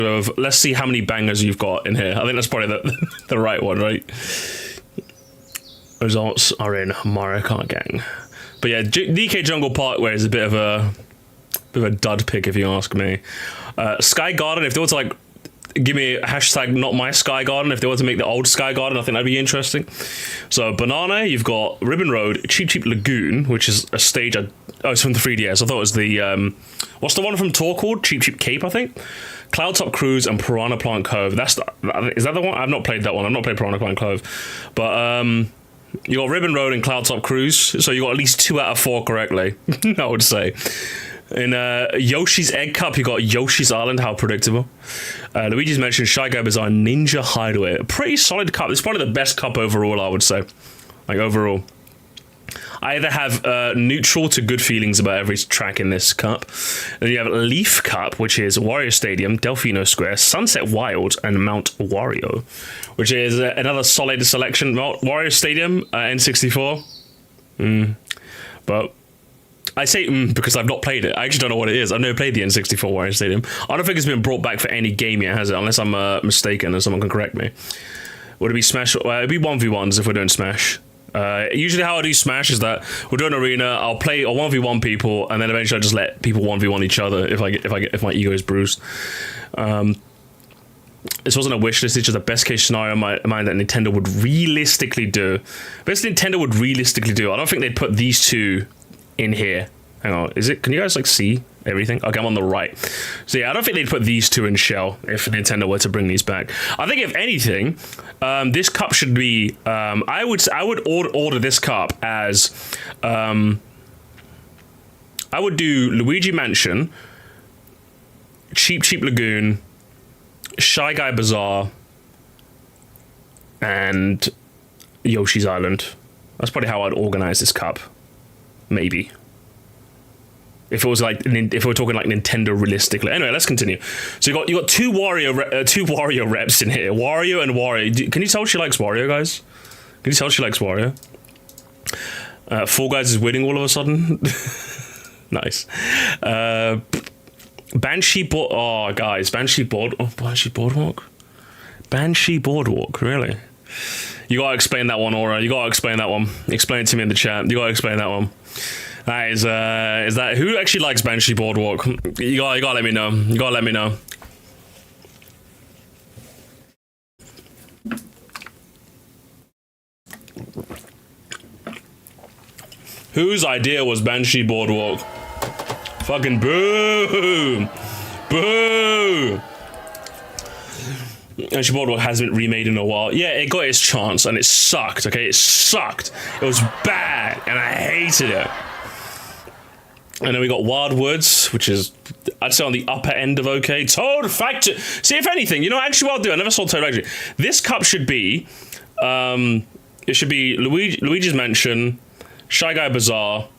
of let's see how many bangers you've got in here. I think that's probably the right one, right? Results are in Mario Kart Gang. But yeah, DK Jungle Parkway is a bit of a dud pick if you ask me. Sky Garden, if they were to like give me a hashtag not my Sky Garden, if they were to make the old Sky Garden, I think that'd be interesting. So Banana, you've got Ribbon Road, Cheap Cheap Lagoon, which is a stage. Oh, it's from the 3DS. I thought it was the what's the one from Tour called? Cheap Cheap Cape, I think. Cloudtop Cruise and Piranha Plant Cove. Is that the one? I've not played that one. I've not played Piranha Plant Cove, but you got Ribbon Road and Cloudtop Cruise, so you got at least 2 out of 4 correctly. I would say. In Yoshi's Egg Cup, you got Yoshi's Island. How predictable. Luigi's mentioned Shy Guy Bazaar, Ninja Hideaway. A pretty solid cup. It's probably the best cup overall, I would say. Like overall. I either have neutral to good feelings about every track in this cup. Then you have Leaf Cup, which is Wario Stadium, Delfino Square, Sunset Wild, and Mount Wario, which is another solid selection. Wario Stadium, N64. But I say because I've not played it. I actually don't know what it is. I've never played the N64 Wario Stadium. I don't think it's been brought back for any game yet, has it? Unless I'm mistaken and someone can correct me. Would it be Smash? It'd be 1v1s if we're doing Smash. Usually how I do Smash is that we'll do an arena, I'll 1v1 people, and then eventually I just let people 1v1 each other if my ego is bruised. This wasn't a wish list, it's just the best case scenario in my mind that Nintendo would realistically do. Best Nintendo would realistically do. I don't think they'd put these two in here. Hang on, can you guys like see everything? Okay, I'm on the right. So yeah, I don't think they'd put these two in Shell if Nintendo were to bring these back. I think if anything, this cup should be. I would order this cup as. I would do Luigi Mansion, Cheap Cheap Lagoon, Shy Guy Bazaar, and Yoshi's Island. That's probably how I'd organize this cup. Maybe. If it was like, if we're talking like Nintendo realistically. Anyway, let's continue. So you got two Wario reps in here. Wario and Wario. Can you tell she likes Wario, guys? Can you tell she likes Wario? Fall Guys is winning all of a sudden. Nice. Banshee Banshee Boardwalk. Banshee Boardwalk, really? You gotta explain that one, Aura. You gotta explain that one. Explain it to me in the chat. You gotta explain that one. That is that who actually likes Banshee Boardwalk? You gotta let me know. You gotta let me know. Whose idea was Banshee Boardwalk? Fucking boo! Boo! Banshee Boardwalk hasn't been remade in a while. Yeah, it got its chance and it sucked, okay? It sucked. It was bad and I hated it. And then we got Wild Woods, which is, I'd say on the upper end of okay. Toad Factory. See, if anything, you know, actually what I'll do, I never saw Toad Factory. This cup should be, it should be Luigi's Mansion, Shy Guy Bazaar,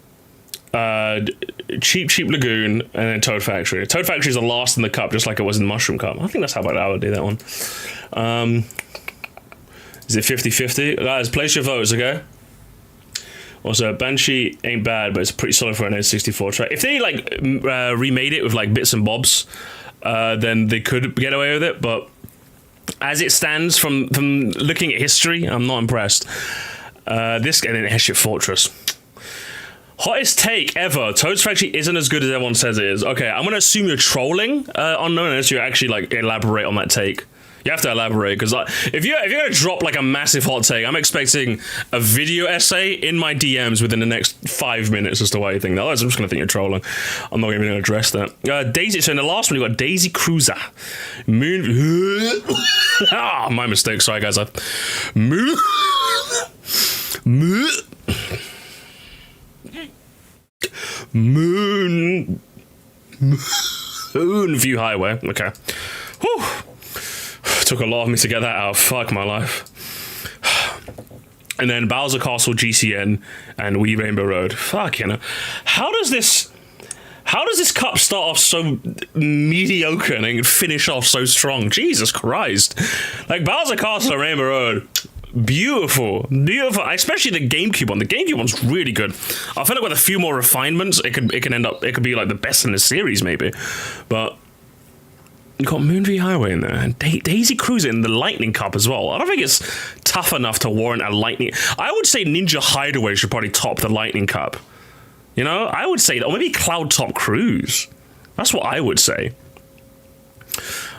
Cheap Cheap Lagoon, and then Toad Factory. Toad Factory is the last in the cup, just like it was in the Mushroom Cup. I think that's how I would do that one. Is it 50-50? Guys, place your votes, okay? Also, Banshee ain't bad, but it's pretty solid for an N64 track. If they like remade it with like bits and bobs, then they could get away with it. But as it stands, from looking at history, I'm not impressed. This and then Heshit Fortress. Hottest take ever. Toad's Factory isn't as good as everyone says it is. Okay, I'm gonna assume you're trolling, unknown, unless you actually like elaborate on that take. You have to elaborate, because like, if you're gonna drop like a massive hot take, I'm expecting a video essay in my DMs within the next 5 minutes as to why you think that. Otherwise, I'm just gonna think you're trolling. I'm not even gonna address that. Daisy. So in the last one, you got Daisy Cruiser, my mistake. Sorry, guys. Moonview Highway. Okay. Whew. Took a lot of me to get that out. Fuck my life. And then Bowser Castle GCN and Wii Rainbow Road. Fuck, you know. How does this cup start off so mediocre and then finish off so strong? Jesus Christ. Like Bowser Castle and Rainbow Road. Beautiful, especially the GameCube one. The GameCube one's really good. I feel like with a few more refinements, it could be like the best in the series, maybe. But Moonview Highway in there, and Daisy Cruiser in the Lightning Cup as well. I don't think it's tough enough to warrant a Lightning. I would say Ninja Hideaway should probably top the Lightning Cup. You know, I would say that, or maybe Cloud Top Cruise. That's what I would say.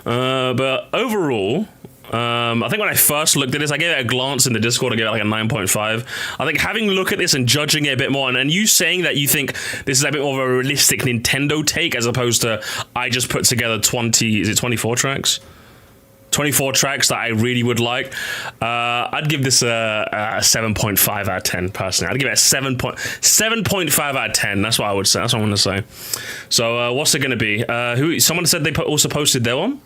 But overall, I think when I first looked at this, I gave it a glance in the Discord. I gave it like a 9.5. I think having a look at this and judging it a bit more, and you saying that you think this is a bit more of a realistic Nintendo take as opposed to I just put together 24 tracks? 24 tracks that I really would like. I'd give this a 7.5 out of 10 personally. I'd give it a 7.5 out of 10. That's what I would say. That's what I'm going to say. So what's it going to be? Someone said they also posted their one.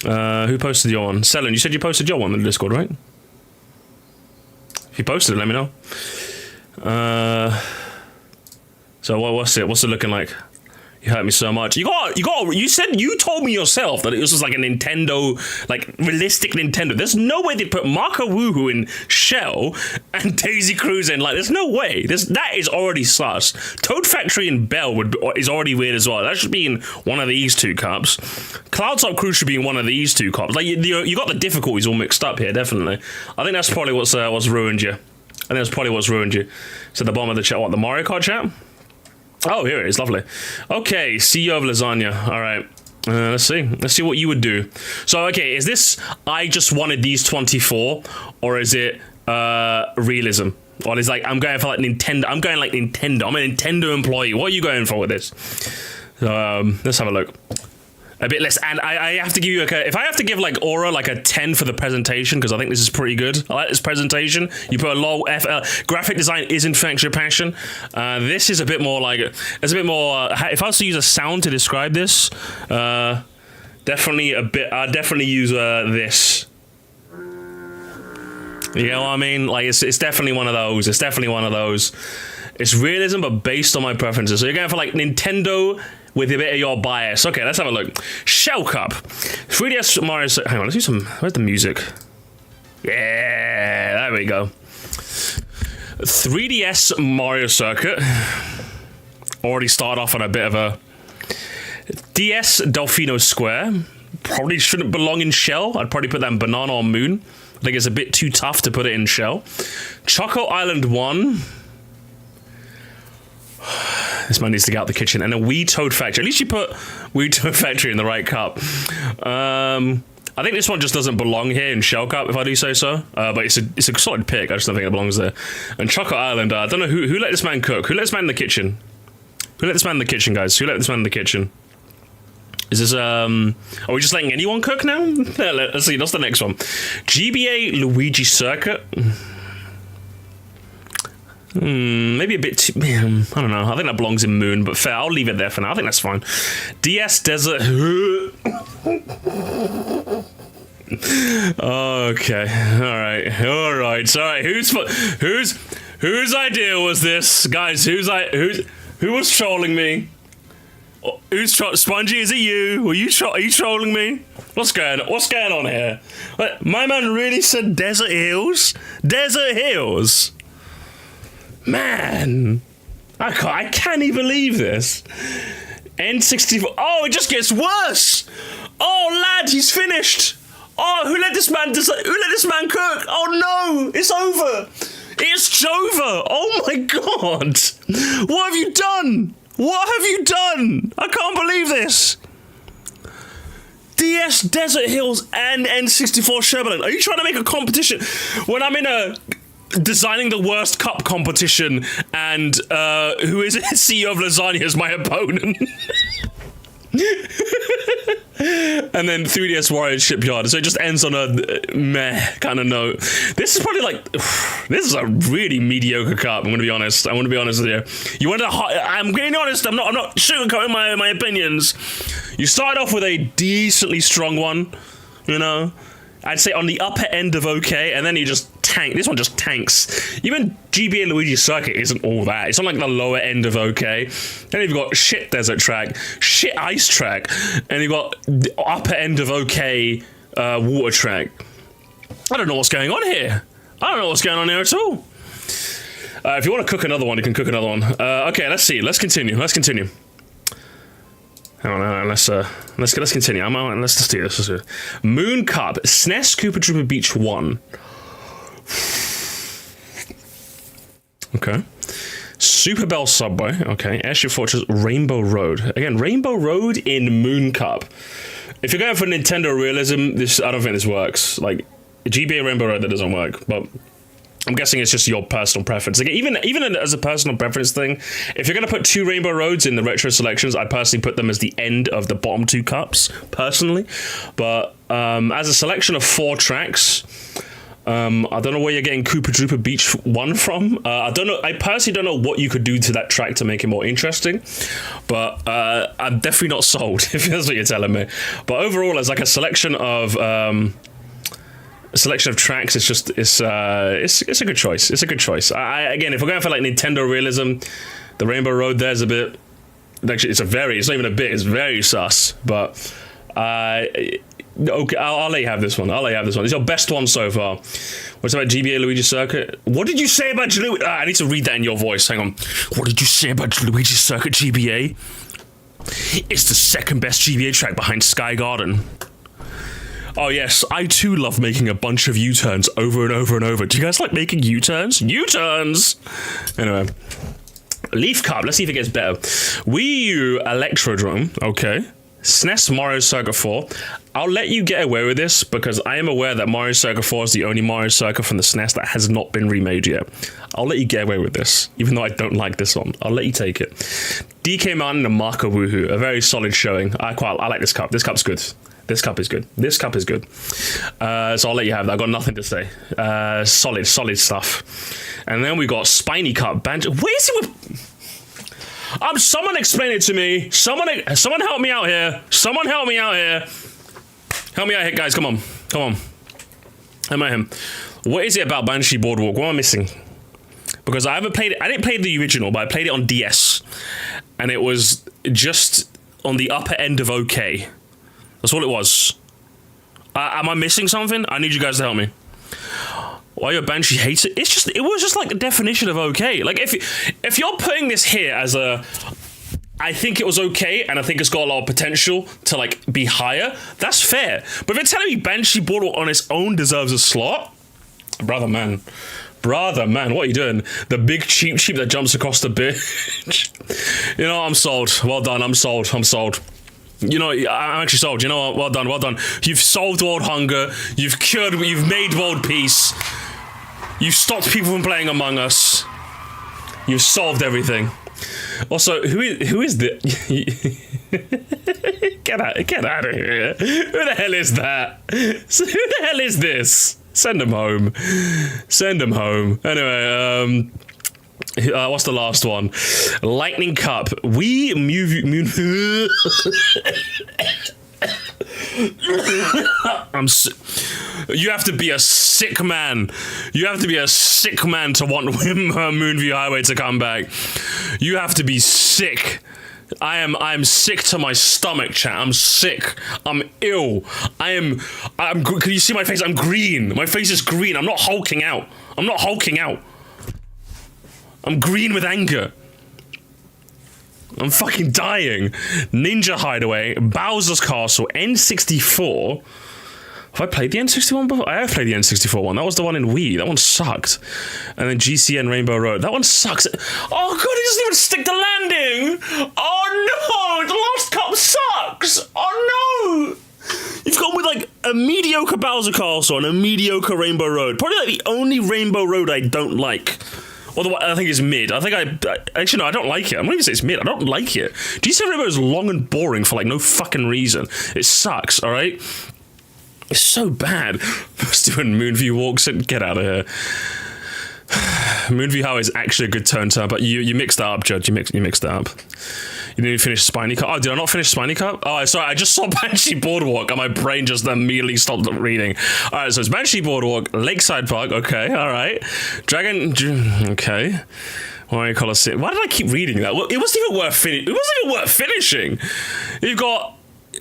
Who posted your one? Selen, you said you posted your one in the Discord, right? If you posted it, let me know. So what's it looking like? You hurt me so much. You told me yourself that it was just like a Nintendo, like realistic Nintendo. There's no way they put Marco Woohoo in Shell and Daisy Cruiser in, like, there's no way. That is already sus. Toad Factory and Bell is already weird as well. That should be in one of these two cups. Cloud Top Cruise should be in one of these two cups. Like, you got the difficulties all mixed up here, definitely. I think that's probably what's ruined you. So the bottom of the chat, what, the Mario Kart chat? Oh, here it is. Lovely. Okay, CEO of Lasagna. All right. Let's see. Let's see what you would do. So, okay, is this I just wanted these 24, or is it realism? Or is like I'm going for like Nintendo? I'm going like Nintendo. I'm a Nintendo employee. What are you going for with this? Let's have a look. A bit less, and I have to give you if I have to give like Aura like a 10 for the presentation, because I think this is pretty good. I like this presentation. You put a low graphic design is in fact your passion. This is a bit more like it's a bit more. If I was to use a sound to describe this, definitely a bit. I'd definitely use this. You know what I mean? Like it's definitely one of those. It's definitely one of those. It's realism, but based on my preferences. So you're going for like Nintendo with a bit of your bias. Okay, let's have a look. Shell Cup. 3DS Mario... Hang on, let's do some... Where's the music? Yeah, there we go. 3DS Mario Circuit. Already started off on a bit of a... DS Delfino Square. Probably shouldn't belong in Shell. I'd probably put that in Banana or Moon. I think it's a bit too tough to put it in Shell. Choco Island 1... This man needs to get out the kitchen. And a Wii Toad Factory. At least you put Wii Toad Factory in the right cup. I think this one just doesn't belong here in Shell Cup, if I do say so. But it's a solid pick. I just don't think it belongs there. And Chocolate Island, I don't know who let this man cook. Who let this man in the kitchen? Who let this man in the kitchen, guys? Who let this man in the kitchen? Is this, are we just letting anyone cook now? Let's see, that's the next one. GBA Luigi Circuit. Maybe a bit too... I don't know. I think that belongs in Moon, but fair. I'll leave it there for now. I think that's fine. DS Desert... Okay. Alright. Sorry. Whose idea was this? Guys, who was trolling me? Spongy, is it you? Are you trolling me? What's going on here? My man really said Desert Hills? Desert Hills? Man, I can't even believe this. N64. Oh, it just gets worse. Oh, lad, he's finished. Oh, who let this man cook? Oh no, it's over. It's over. Oh my god. What have you done? I can't believe this. DS Desert Hills and N64 Sherberland. Are you trying to make a competition when I'm in a designing the worst cup competition and who is it? CEO of Lasagna is my opponent. And then 3DS Warrior Shipyard. So it just ends on a meh kind of note. This is probably like, this is a really mediocre cup. I'm gonna be honest. With you. I'm being honest. I'm not sugarcoating my opinions. You start off with a decently strong one, you know. I'd say on the upper end of okay, and then you just tank. This one just tanks. Even GBA Luigi Circuit isn't all that. It's on like the lower end of okay. Then you've got shit desert track, shit ice track, and you've got the upper end of okay water track. I don't know what's going on here. at all. If you want to cook another one, you can cook another one. Okay, let's see. Let's continue. Hang on, let's continue. Let's just do this. Moon Cup, SNES Koopa Troopa Beach 1. Okay. Super Bell Subway. Okay. Airship Fortress, Rainbow Road. Again, Rainbow Road in Moon Cup. If you're going for Nintendo realism, I don't think this works. Like, GBA Rainbow Road, that doesn't work. But I'm guessing it's just your personal preference. Like, even as a personal preference thing, if you're going to put 2 Rainbow Roads in the retro selections, I'd personally put them as the end of the bottom 2 cups, personally. But as a selection of 4 tracks, I don't know where you're getting Koopa Troopa Beach 1 from. I don't know. I personally don't know what you could do to that track to make it more interesting. But I'm definitely not sold, if that's what you're telling me. But overall, as like a selection of tracks, it's a good choice. It's a good choice. Again, if we're going for like Nintendo realism, the Rainbow Road there's a bit. Actually, it's not even a bit. It's very sus. But okay, I'll let you have this one. It's your best one so far. What's about GBA Luigi Circuit? What did you say about Luigi? I need to read that in your voice. Hang on. What did you say about Luigi Circuit GBA? It's the second best GBA track behind Sky Garden. Oh yes, I too love making a bunch of U-turns over and over and over. Do you guys like making U-turns? U-turns! Anyway. Leaf Cup, let's see if it gets better. Wii U Electro Drome, okay. SNES Mario Circuit 4. I'll let you get away with this because I am aware that Mario Circuit 4 is the only Mario Circuit from the SNES that has not been remade yet. I'll let you get away with this, even though I don't like this one. I'll let you take it. DK Mountain and Marco Woohoo, a very solid showing. I like this cup. This cup's good. This cup is good. So I'll let you have that. I've got nothing to say. Solid stuff. And then we got Spiny Cup. Banshee. Where is it with... someone explain it to me. Someone help me out here. Help me out here, guys. Come on. Am I him? What is it about Banshee Boardwalk? What am I missing? Because I didn't play the original, but I played it on DS. And it was just on the upper end of okay. That's all it was. Am I missing something? I need you guys to help me. Why your Banshee hates it? It was just like a definition of okay. Like if you're putting this here as a, I think it was okay, and I think it's got a lot of potential to like be higher, that's fair. But if you're telling me Banshee Boardwalk on its own deserves a slot, brother man, what are you doing? The big cheap that jumps across the bitch. You know, I'm sold. Well done. I'm sold. You know, I'm actually sold. You know what? Well done. You've solved world hunger. You've made world peace. You've stopped people from playing Among Us. You've solved everything. Also, who is this? Get out of here. Who the hell is that? Who the hell is this? Send him home. Anyway, what's the last one? Lightning Cup. You have to be a sick man. To want Moonview Highway to come back. You have to be sick. I'm sick to my stomach, chat. I'm sick. I'm ill. I'm. Can you see my face? I'm green. My face is green. I'm not hulking out. I'm green with anger. I'm fucking dying. Ninja Hideaway, Bowser's Castle, N64. Have I played the N61 before? I have played the N64 one. That was the one in Wii. That one sucked. And then GCN Rainbow Road. That one sucks. Oh god, it doesn't even stick the landing. Oh no, the last cup sucks. Oh no. You've gone with like a mediocre Bowser Castle and a mediocre Rainbow Road. Probably like the only Rainbow Road I don't like. Although I think it's mid. I don't like it. I'm not even saying it's mid. I don't like it. GCN Rainbow is long and boring for like no fucking reason. It sucks, alright? It's so bad. First when Moonview walks in, get out of here. Moonview Highway is actually a good turn, but you mixed that up, Judge. You mixed that up. You didn't finish Spiny Cup. Oh, did I not finish Spiny Cup? Oh, sorry, I just saw Banshee Boardwalk and my brain just immediately stopped reading. Alright, so it's Banshee Boardwalk, Lakeside Park, okay, alright. Dragon, okay. Warrior Coliseum. Why did I keep reading that? Well, it wasn't even worth finishing. You've got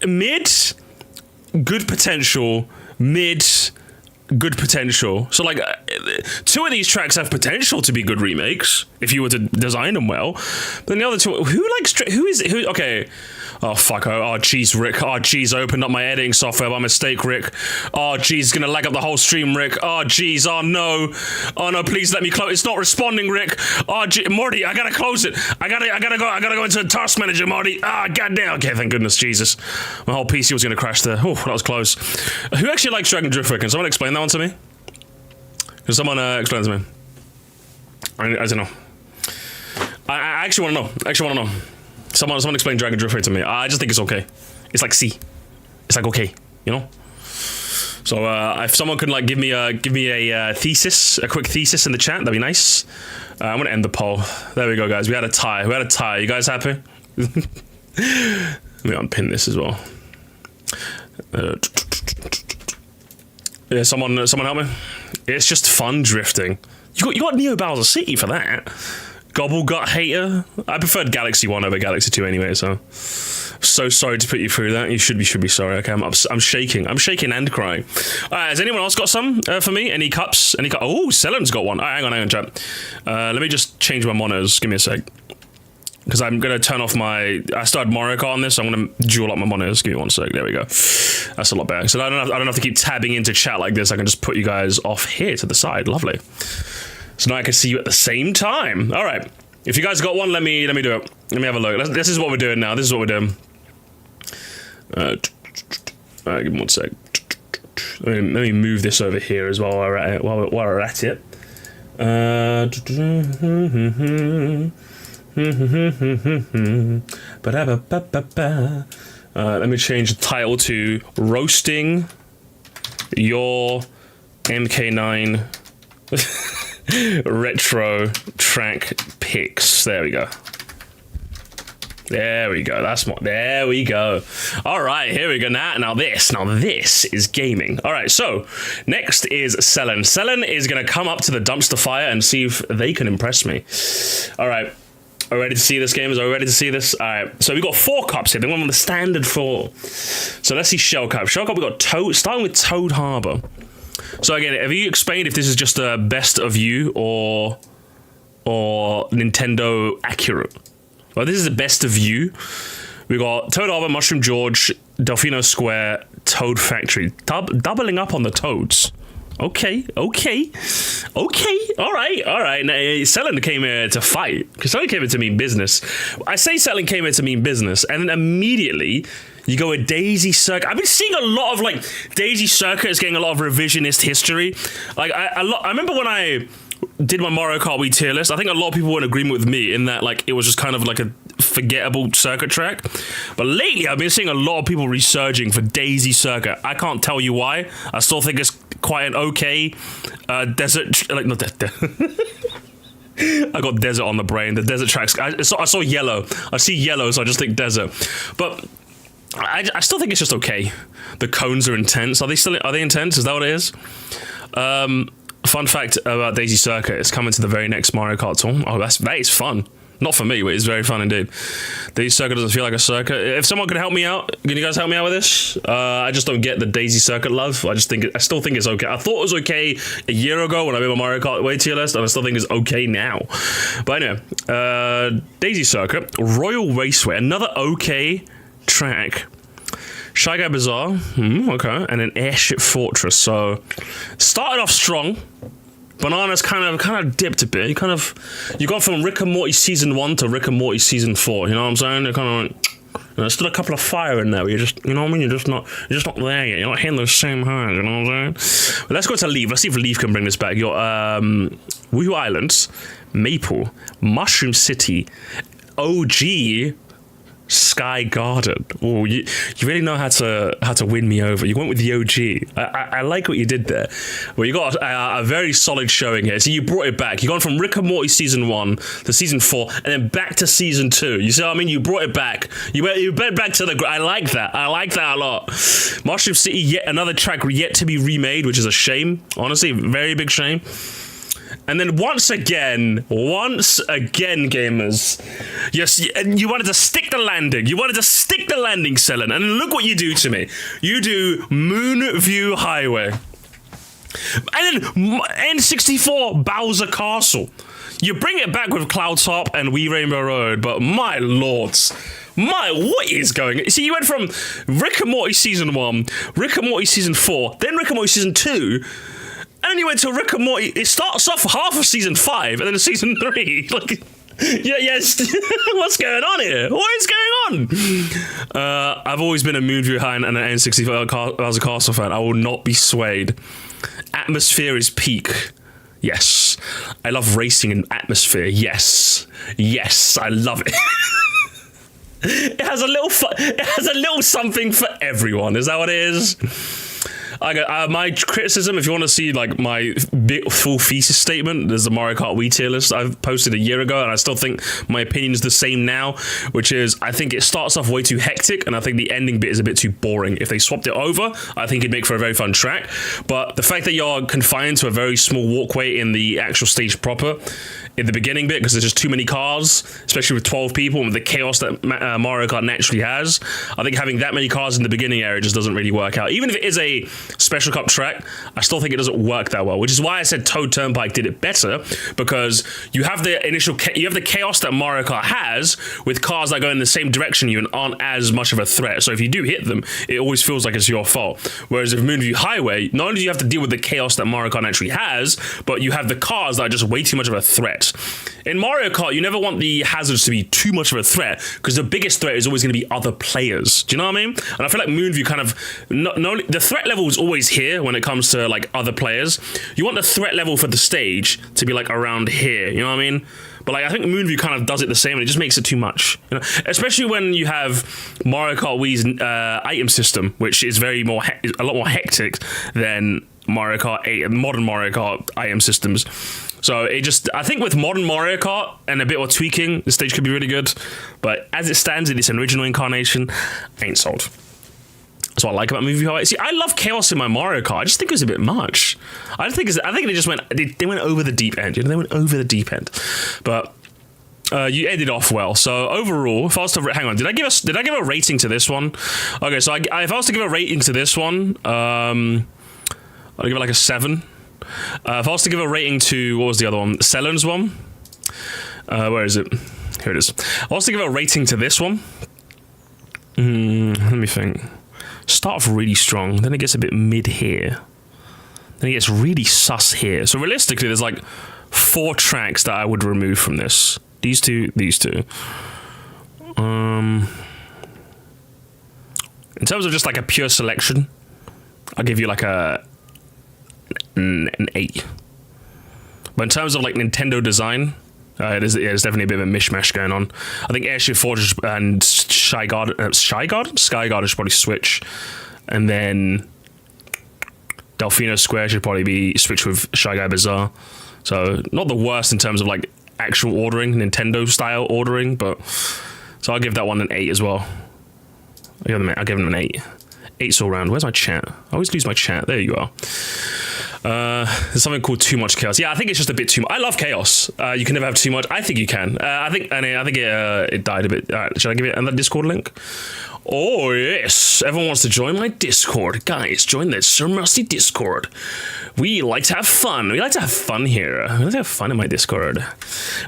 mid, good potential, mid, good potential. So like 2 of these tracks have potential to be good remakes if you were to design them well. But then the other 2, okay. Oh, fuck. Oh, jeez, Rick. Oh, jeez, I opened up my editing software by mistake, Rick. Oh, jeez, it's gonna lag up the whole stream, Rick. Oh, jeez, oh, no. Oh, no, please let me close. It's not responding, Rick. Oh, Morty, I gotta close it. I gotta go into the task manager, Morty. Ah, goddamn. Okay, thank goodness, Jesus. My whole PC was gonna crash there. Oh, that was close. Who actually likes Dragon Drift Rick? Can someone explain that one to me? Can someone explain it to me? I don't know. I actually want to know. Someone explain Dragon Drift Rick to me. I just think it's okay. It's like C. It's like okay, you know. So if someone could like give me a thesis, a quick thesis in the chat, that'd be nice. I'm gonna end the poll. There we go, guys. We had a tie. You guys happy? Let me unpin this as well. Yeah, someone help me. It's just fun drifting. You got Neo Bowser City for that. Gobble Gut Hater. I preferred Galaxy 1 over Galaxy 2 anyway, so sorry to put you through that. You should be sorry. Okay, I'm shaking and crying. Alright, has anyone else got some for me? Any cups? Oh, Selen's got one. Alright, hang on, chat. Let me just change my monitors. Give me a sec. Because I'm gonna turn off I started Mario Kart on this, so I'm gonna dual up my monitors. Give me 1 sec. There we go. That's a lot better. So I don't have to keep tabbing into chat like this. I can just put you guys off here to the side. Lovely. So now I can see you at the same time. All right. If you guys got one, let me do it. Let me have a look. This is what we're doing now. This is what we're doing. Give me 1 sec. Let me move this over here as well while we're at it. Let me change the title to Roasting Your MK9 Retro Track Picks. There we go. There we go. There we go. All right, here we go. Now this is gaming. All right, so next is Selen. Selen is going to come up to the dumpster fire and see if they can impress me. All right. Are we ready to see this, gamers? Are we ready to see this? All right. So we got 4 cups here. They went on the standard 4. So let's see Shell Cup. Shell Cup, we got starting with Toad Harbor. So again, have you explained if this is just a best of you or Nintendo accurate? Well, this is the best of you. We got Toad Harbor, Mushroom George, Delfino Square, Toad Factory. Doubling up on the Toads. Okay. All right. Now, Selen came here to fight. Because Selen came here to mean business. I say Selen came here to mean business, and then immediately you go with Daisy Circuit. I've been seeing a lot of, like, Daisy Circuit is getting a lot of revisionist history. Like, I remember when I did my Mario Kart Wii tier list, I think a lot of people were in agreement with me in that, like, it was just kind of like a forgettable circuit track. But lately, I've been seeing a lot of people resurging for Daisy Circuit. I can't tell you why. I still think it's quite an okay desert, like, not I got desert on the brain. The desert tracks. I saw yellow. I see yellow, so I just think desert. But I still think it's just okay. The cones are intense. Are they intense? Is that what it is? Fun fact about Daisy Circuit: it's coming to the very next Mario Kart tour. Oh, that is fun. Not for me, but it's very fun indeed. Daisy Circuit doesn't feel like a circuit. If someone could help me out, can you guys help me out with this? I just don't get the Daisy Circuit love. I still think it's okay. I thought it was okay a year ago when I made my Mario Kart Way tier list, and I still think it's okay now. But anyway, Daisy Circuit, Royal Raceway, another okay track. Shy Guy Bazaar, okay, and an Airship Fortress. So started off strong. Bananas kind of dipped a bit. You got from Rick and Morty season 1 to Rick and Morty season 4. You know what I'm saying? They're kind of like, there's still a couple of fire in there. But you know what I mean? You're just not there yet. You're not hitting those same highs. You know what I'm saying? But let's go to Leaf. Let's see if Leaf can bring this back. You got Woohoo Islands, Maple, Mushroom City, OG. Sky Garden. Oh, you really know how to win me over. You went with the OG. I like what you did there. Well, you got a very solid showing here. So you brought it back. You gone from Rick and Morty season 1 to season 4, and then back to season 2. You see what I mean? You brought it back. You went back to the. I like that. I like that a lot. Mushroom City, yet another track yet to be remade, which is a shame. Honestly, very big shame. And then once again, gamers, yes, you wanted to stick the landing. You wanted to stick the landing, Selen. And look what you do to me. You do Moonview Highway. And then N64 Bowser Castle. You bring it back with Cloud Top and Wii Rainbow Road, but my lords. what is going on? See, you went from Rick and Morty Season 1, Rick and Morty Season 4, then Rick and Morty Season 2, and then you went to Rick and Morty. It starts off half of Season 5, and then Season 3. Like, yes. What's going on here? What is going on? I've always been a Moonview High and an N65 Castle fan. I will not be swayed. Atmosphere is peak. Yes. I love racing in atmosphere. Yes. Yes, I love it. It has a little something for everyone. Is that what it is? My criticism, if you want to see like my full thesis statement, there's the Mario Kart Wii tier list I've posted a year ago, and I still think my opinion is the same now, which is I think it starts off way too hectic, and I think the ending bit is a bit too boring. If they swapped it over, I think it'd make for a very fun track. But the fact that you're confined to a very small walkway in the actual stage proper, in the beginning bit, because there's just too many cars, especially with 12 people and with the chaos that Mario Kart naturally has, I think having that many cars in the beginning area just doesn't really work out. Even if it is a Special Cup track, I still think it doesn't work that well, which is why I said Toad Turnpike did it better, because you have the initial chaos that Mario Kart has with cars that go in the same direction you and aren't as much of a threat. So if you do hit them, it always feels like it's your fault. Whereas if Moonview Highway, not only do you have to deal with the chaos that Mario Kart actually has, but you have the cars that are just way too much of a threat. In Mario Kart, you never want the hazards to be too much of a threat, because the biggest threat is always going to be other players. Do you know what I mean? And I feel like Moonview kind of, the threat level is always here when it comes to like other players. You want the threat level for the stage to be like around here. You know what I mean? But like I think Moonview kind of does it the same, and it just makes it too much. You know, especially when you have Mario Kart Wii's item system, which is a lot more hectic than Mario Kart 8 and modern Mario Kart item systems. So I think with modern Mario Kart and a bit more tweaking, the stage could be really good. But as it stands in its original incarnation, I ain't sold. That's what I like about Moonview Highway. See, I love chaos in my Mario Kart. I just think it was a bit much. I think they just went. They went over the deep end. You know, they went over the deep end. But you ended off well. So overall, if I was to hang on, did I give a rating to this one? Okay, so if I was to give a rating to this one, I'll give it like a 7. If I was to give a rating to, what was the other one? Celon's one? Where is it? Here it is. If I was to give a rating to this one, let me think. Start off really strong, then it gets a bit mid here. Then it gets really sus here. So realistically, there's like 4 tracks that I would remove from this. These two. In terms of just like a pure selection, I'll give you like an 8. But in terms of like Nintendo design, there's definitely a bit of a mishmash going on. I think Airship Fortress and Sky Garden should probably switch, and then Delfino Square should probably be switched with Shy Guy Bazaar. So not the worst in terms of like actual ordering, Nintendo style ordering, but so I'll give that one an 8 as well. I'll give them an 8. 8's all round. Where's my chat? I always lose my chat. There you are. There's something called too much chaos. Yeah, I think it's just a bit too much. I love chaos. You can never have too much. I think you can. I think it died a bit. All right, should I give it another Discord link? Oh yes, everyone wants to join my Discord. Guys, join the Sir Musty Discord. We like to have fun. We like to have fun here. We like to have fun in my Discord. We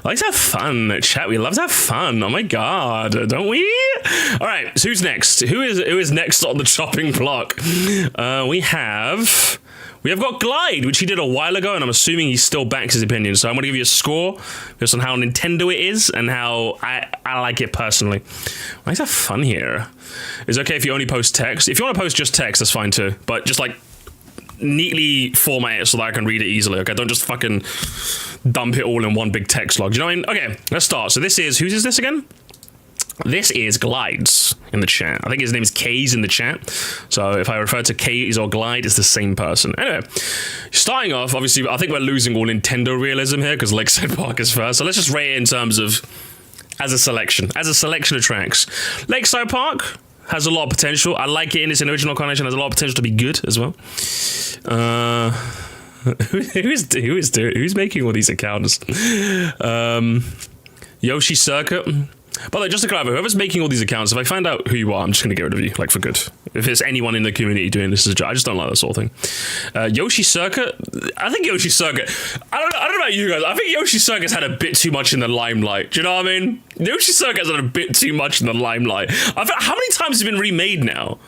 like to have fun, chat. We love to have fun. Oh my god, don't we? All right, so who's next? Who is next on the chopping block? We have got Glide, which he did a while ago, and I'm assuming he still backs his opinion. So I'm going to give you a score based on how Nintendo it is and how I like it personally. Let's have fun here. It's okay if you only post text. If you want to post just text, that's fine too. But just like neatly format it so that I can read it easily. Okay, don't just fucking dump it all in one big text log. Do you know what I mean? Okay, let's start. So whose is this again? This is Glides in the chat. I think his name is K's in the chat. So if I refer to K's or Glide, it's the same person. Anyway, starting off, obviously, I think we're losing all Nintendo realism here because Lakeside Park is first. So let's just rate it in terms of as a selection of tracks. Lakeside Park has a lot of potential. I like it in its original incarnation. Has a lot of potential to be good as well. Who's making all these accounts? Yoshi Circuit. By the way, just to clarify, whoever's making all these accounts, if I find out who you are, I'm just going to get rid of you, like, for good. If it's anyone in the community doing this as a joke, I just don't like that sort of thing. Yoshi Circuit. I think Yoshi Circuit. I don't know about you guys. I think Yoshi Circuit's had a bit too much in the limelight. Do you know what I mean? Yoshi Circuit's had a bit too much in the limelight. How many times has it been remade now?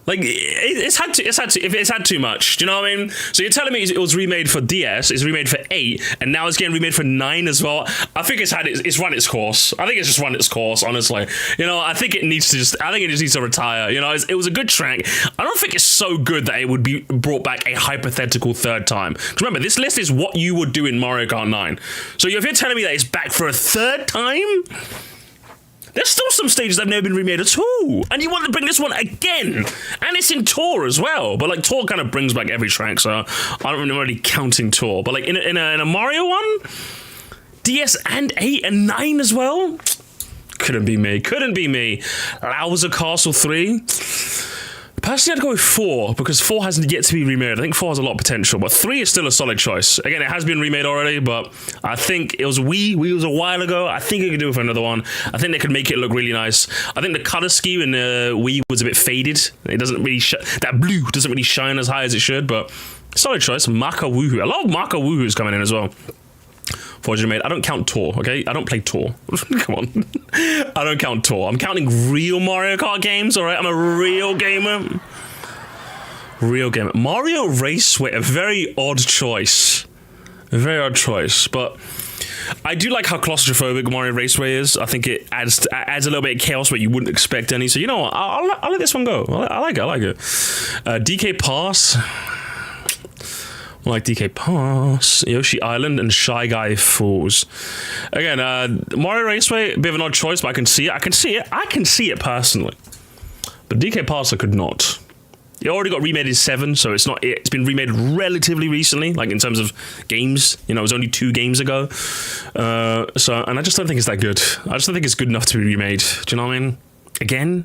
Like, it's had too much. Do you know what I mean? So you're telling me it was remade for DS, it's remade for 8, and now it's getting remade for 9 as well. I think it's run its course. I think it's just run its course, honestly. You know, I think it just needs to retire. You know, it was a good track. I don't think it's so good that it would be brought back a hypothetical third time. Because remember, this list is what you would do in Mario Kart 9. So if you're telling me that it's back for a third time, there's still some stages that have never been remade at all. And you want to bring this one again. And it's in Tour as well. But, like, Tour kind of brings back every track, so I'm not really counting Tour. But, like, in a Mario one, DS and 8 and 9 as well? Couldn't be me. Bowser Castle 3. Personally, I'd go with 4, because 4 hasn't yet to be remade. I think 4 has a lot of potential, but 3 is still a solid choice. Again, it has been remade already, but I think it was Wii. Wii was a while ago. I think you could do it for another one. I think they could make it look really nice. I think the color scheme in Wii was a bit faded. It doesn't really that blue doesn't really shine as high as it should, but solid choice. Maka Woohoo. A lot of Maka Woohoos coming in as well. Fortunately made. I don't count Tour, okay? I don't play Tour. Come on. I don't count Tour. I'm counting real Mario Kart games, alright? I'm a real gamer. Mario Raceway, a very odd choice. But I do like how claustrophobic Mario Raceway is. I think it adds a little bit of chaos, but you wouldn't expect any. So, you know what? I'll let this one go. I like it. DK Pass. Like DK Pass, Yoshi Island, and Shy Guy Falls. Again, Mario Raceway, a bit of an odd choice, but I can see it. I can see it personally. But DK Pass, I could not. It already got remade in 7, so it's been remade relatively recently, like in terms of games. You know, it was only 2 games ago. And I just don't think it's that good. I just don't think it's good enough to be remade. Do you know what I mean? Again,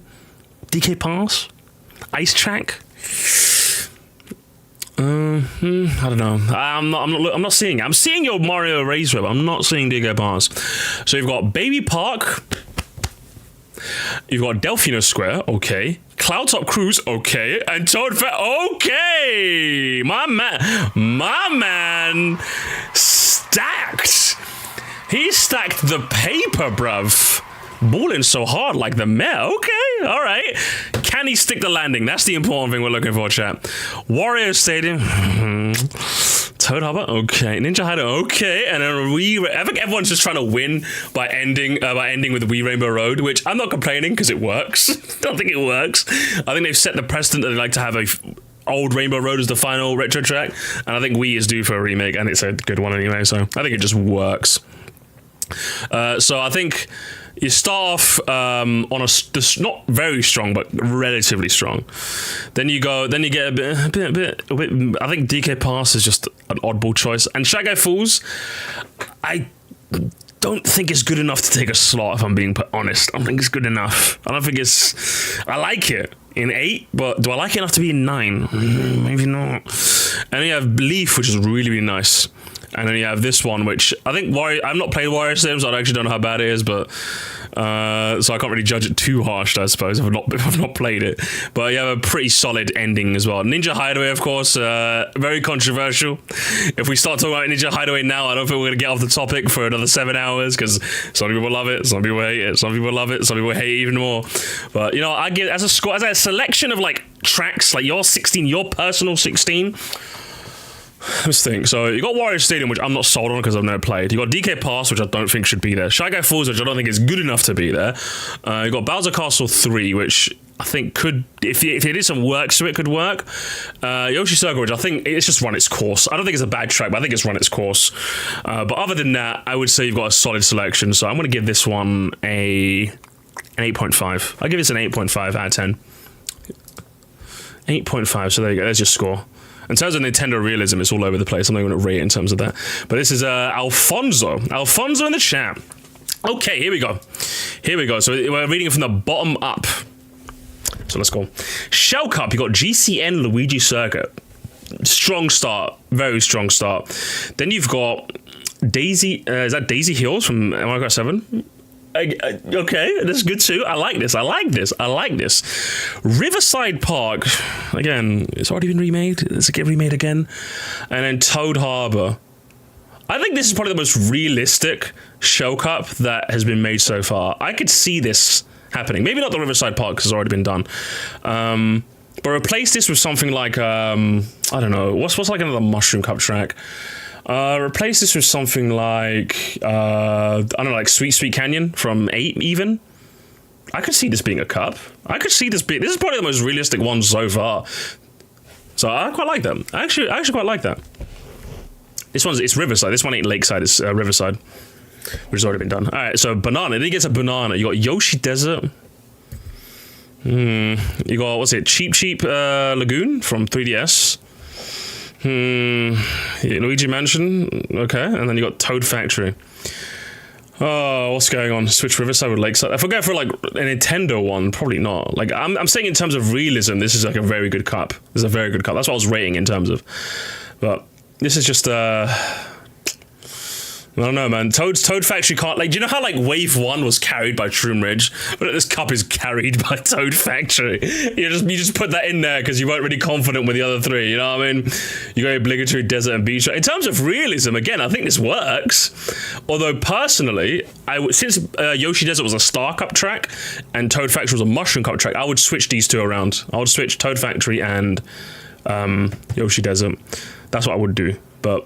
DK Pass, Ice Track. I don't know. I'm not seeing it. I'm seeing your Mario Raceway, but I'm not seeing DK Pass. So you've got Baby Park. You've got Delfino Square, okay. Cloudtop Cruise, okay. And Toad Fair, okay. My man stacked. He stacked the paper, bruv. Balling so hard like the mayor. Okay, all right. Can he stick the landing? That's the important thing we're looking for, chat. Wario Stadium. Toad Harbor. Okay. Ninja Hideout. Okay. And then I think everyone's just trying to win by ending with Wii Rainbow Road, which I'm not complaining because it works. I don't think it works. I think they've set the precedent that they like to have a old Rainbow Road as the final retro track, and I think Wii is due for a remake, and it's a good one anyway. So I think it just works. So I think you start off on not very strong, but relatively strong. Then you get a bit. I think DK Pass is just an oddball choice, and Shy Guy Falls, I don't think it's good enough to take a slot. If I'm being honest, I don't think it's good enough. I like it in 8, but do I like it enough to be in 9? Maybe not. And then you have Leaf, which is really, really nice. And then you have this one, which I think I've not played Wario Sim, so I actually don't know how bad it is, but so I can't really judge it too harsh, I suppose, if I've not played it. But you have a pretty solid ending as well. Ninja Hideaway, of course, very controversial. If we start talking about Ninja Hideaway now, I don't think we're going to get off the topic for another 7 hours, because some people love it, some people hate it, some people love it, some people hate it even more. But, you know, I give as a selection of, like, tracks, like your personal 16... Let's think. So you got Wario Stadium, which I'm not sold on because I've never played. You got DK Pass, which I don't think should be there. Shy Guy Falls, which I don't think is good enough to be there. You got Bowser Castle 3, which I think could, if it did some work to it, could work. Yoshi Circle, which I think it's just run its course. I don't think it's a bad track, but I think it's run its course. But other than that, I would say you've got a solid selection. So I'm going to give this one an 8.5. I'll give this an 8.5 out of 10. 8.5. So there you go. There's your score. In terms of Nintendo realism, it's all over the place. I'm not going to rate it in terms of that. But this is Alfonso. Alfonso in the chat. Okay, here we go. So we're reading it from the bottom up. So let's go. Shell Cup, you got GCN Luigi Circuit. Strong start. Very strong start. Then you've got Daisy... is that Daisy Hills from Mario Kart 7? Okay, that's good too. I like this. Riverside Park. Again, it's already been remade. Does it get remade again? And then Toad Harbor. I think this is probably the most realistic show cup that has been made so far. I could see this happening. Maybe not the Riverside Park because it's already been done. But replace this with something like, I don't know, what's like another Mushroom Cup track? Replace this with something like, I don't know, like Sweet Canyon from 8 even. I could see this being a cup. I could see this being, this is probably the most realistic one so far. So I quite like that. I actually quite like that. It's Riverside. This one ain't Lakeside, it's Riverside, which has already been done. All right, so banana. Then he gets a banana. You got Yoshi Desert. You got, what's it? Cheap Lagoon from 3DS. Luigi Mansion. Okay, and then you got Toad Factory. Oh, what's going on? Switch Riverside with Lakeside. If I go for like a Nintendo one, probably not. Like I'm saying in terms of realism, this is like a very good cup. This is a very good cup. That's what I was rating in terms of. But this is just I don't know, man. Toad Factory can't, like, do you know how like Wave 1 was carried by Shroom Ridge, but this cup is carried by Toad Factory? You just put that in there because you weren't really confident with the other three, you know what I mean? You got obligatory desert and beach. In terms of realism, again, I think this works. Although personally, since Yoshi Desert was a Star Cup track and Toad Factory was a Mushroom Cup track, I would switch these two around. I would switch Toad Factory and Yoshi Desert. That's what I would do, but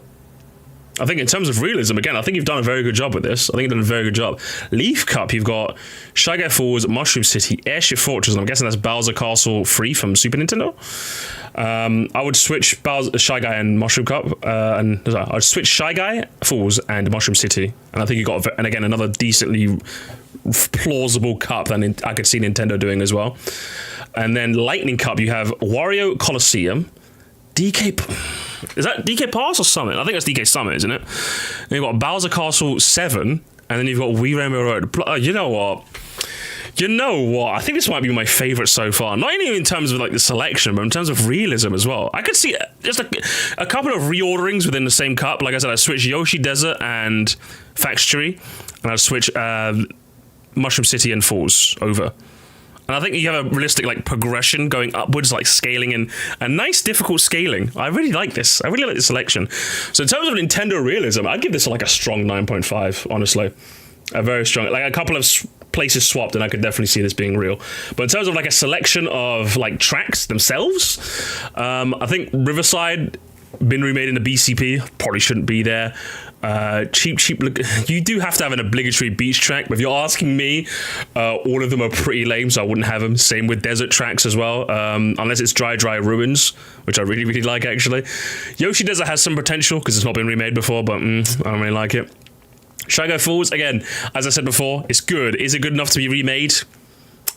I think in terms of realism, again, I think you've done a very good job with this. I think you've done a very good job. Leaf Cup, you've got Shy Guy Falls, Mushroom City, Airship Fortress, and I'm guessing that's Bowser Castle 3 from Super Nintendo. I would switch Shy Guy and Mushroom Cup, I'd switch Shy Guy, Falls, and Mushroom City. And I think you got, and again, another decently plausible cup that I could see Nintendo doing as well. And then Lightning Cup, you have Wario Coliseum, DK... Is that DK Pass or Summit? I think that's DK Summit, isn't it? Then you've got Bowser Castle 7, and then you've got Wii Rainbow Road. You know what? I think this might be my favourite so far. Not only in terms of like the selection, but in terms of realism as well. I could see just a couple of reorderings within the same cup. Like I said, I'd switch Yoshi Desert and Factory, and I'd switch Mushroom City and Falls over. And I think you have a realistic like progression going upwards, like scaling and a nice difficult scaling. I really like this. I really like this selection. So in terms of Nintendo realism, I'd give this like a strong 9.5, honestly. A very strong, like a couple of places swapped and I could definitely see this being real. But in terms of like a selection of like tracks themselves, I think Riverside, been remade in the BCP, probably shouldn't be there. Cheap, you do have to have an obligatory beach track, but if you're asking me, all of them are pretty lame, so I wouldn't have them. Same with desert tracks as well, unless it's Dry Ruins, which I really, really like, actually. Yoshi Desert has some potential, because it's not been remade before, but I don't really like it. Shy Guy Falls, again, as I said before, it's good. Is it good enough to be remade?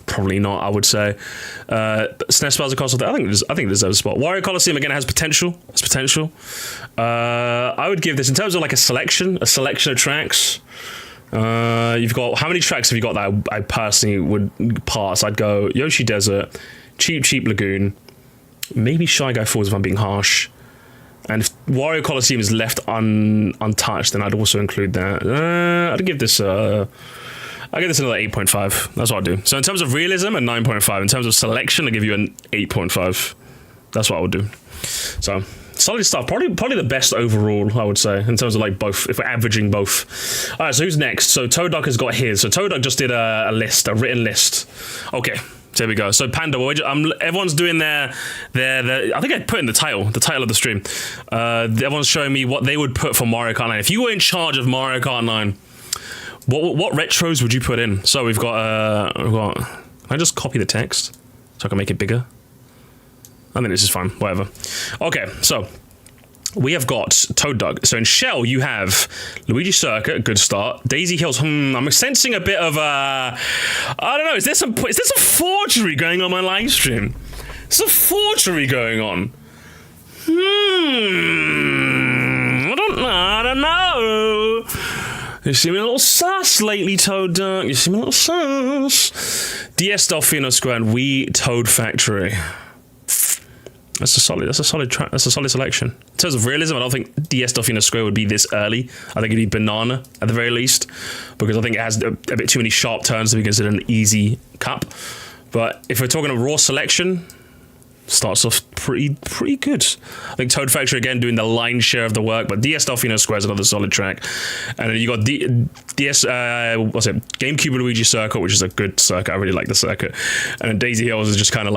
Probably not, I would say. SNES Bowser Castle, I think it deserves a spot. Wario Coliseum, again, has potential. I would give this, in terms of like a selection of tracks, you've got, how many tracks have you got that I personally would pass? I'd go Yoshi Desert, Cheap Lagoon, maybe Shy Guy Falls if I'm being harsh. And if Wario Coliseum is left untouched, then I'd also include that. I'd give this another 8.5. That's what I'd do. So in terms of realism, a 9.5. In terms of selection, I'd give you an 8.5. That's what I would do. So solid stuff. Probably the best overall, I would say, in terms of like both, if we're averaging both. All right, so who's next? So Toaduck has got his. So Toaduck just did a written list. Okay. There we go. So Panda, everyone's doing their I think I put in the title of the stream. Everyone's showing me what they would put for Mario Kart 9. If you were in charge of Mario Kart 9, what retros would you put in? So we've got, can I just copy the text so I can make it bigger? I think this is fine, whatever. Okay, so we have got Toaduck. So in Shell, you have Luigi Circuit, good start. Daisy Hills, I'm sensing a bit of I don't know, is there some forgery going on my live stream? There's a forgery going on. I don't know. You seem a little sus lately, Toaduck. You seem a little sus. DS Delfino Square and Wii Toad Factory. That's a solid track. That's a solid selection. In terms of realism, I don't think DS Delfino Square would be this early. I think it'd be Banana at the very least, because I think it has a bit too many sharp turns to be considered an easy cup. But if we're talking a raw selection, starts off pretty good. I think Toad Factory again doing the lion's share of the work, but DS Delfino Square is another solid track. And then you got GameCube Luigi Circuit, which is a good circuit. I really like the circuit. And then Daisy Hills is just kind of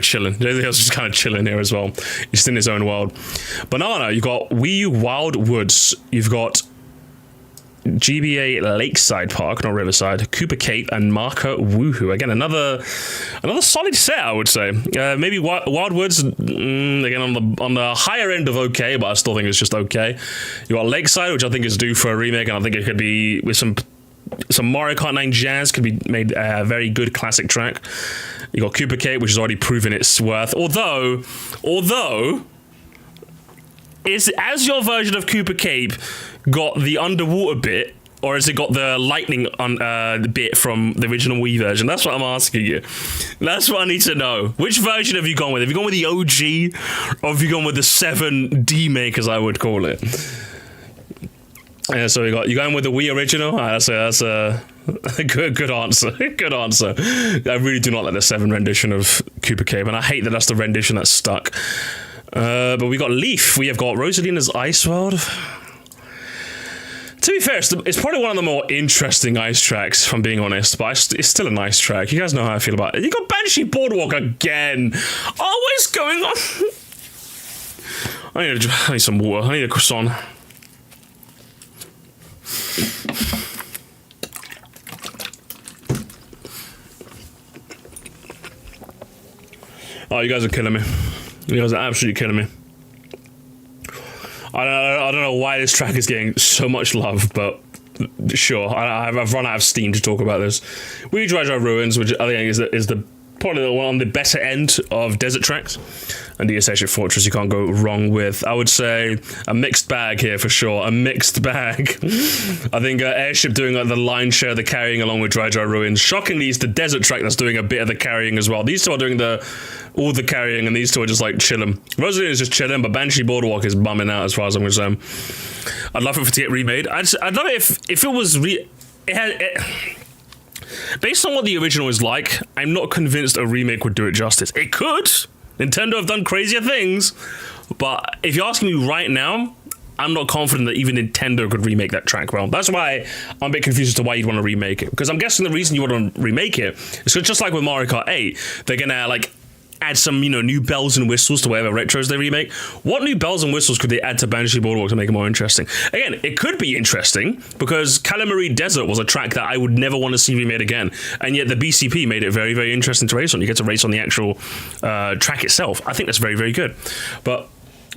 chilling. Daisy Hills is just kind of chilling here as well. It's just in its own world. Banana, you've got Wii U Wild Woods. You've got GBA Lakeside Park, not Riverside, Cooper Cape, and Marker Woohoo. Again, another solid set, I would say. Maybe Wild Woods, again, on the higher end of okay, but I still think it's just okay. You got Lakeside, which I think is due for a remake, and I think it could be, with some Mario Kart 9 jazz, could be made a very good classic track. You got Cooper Cape, which has already proven its worth. Although, has your version of Cooper Cape got the underwater bit, or has it got the lightning on the bit from the original Wii version? That's what I'm asking you. That's what I need to know. Which version have you gone with? Have you gone with the OG, or have you gone with the 7D make, as I would call it? Yeah, so you're going with the Wii original. That's a good answer. Good answer. I really do not like the 7 rendition of Cooper Cape, and I hate that that's the rendition that's stuck. But we got Leaf. We have got Rosalina's Ice World. To be fair, it's probably one of the more interesting ice tracks, if I'm being honest, but it's still a nice track. You guys know how I feel about it. You got Banshee Boardwalk again. Oh, what is going on? I need some water. I need a croissant. Oh, you guys are killing me. You guys are absolutely killing me. I don't know why this track is getting so much love, but sure, I've run out of steam to talk about this. We Dry Ruins, which I think is the probably the one on the better end of desert tracks, and DS Airship Fortress you can't go wrong with. I would say a mixed bag here for sure, a mixed bag. I think Airship doing the lion's share of the carrying along with Dry Ruins. Shockingly, it's the desert track that's doing a bit of the carrying as well. These two are doing all the carrying, and these two are just like chilling. Rosalina is just chilling, but Banshee Boardwalk is bumming out as far as I'm concerned. I'd love it to get remade. I'd love it if it was based on what the original is like, I'm not convinced a remake would do it justice. It could. Nintendo have done crazier things, but if you're asking me right now, I'm not confident that even Nintendo could remake that track well. That's why I'm a bit confused as to why you'd want to remake it. Because I'm guessing the reason you want to remake it is because just like with Mario Kart 8, they're gonna add some, new bells and whistles to whatever retros they remake. What new bells and whistles could they add to Banshee Boardwalk to make it more interesting? Again, it could be interesting because Calamari Desert was a track that I would never want to see remade again, and yet the BCP made it very, very interesting to race on. You get to race on the actual track itself. I think that's very, very good. But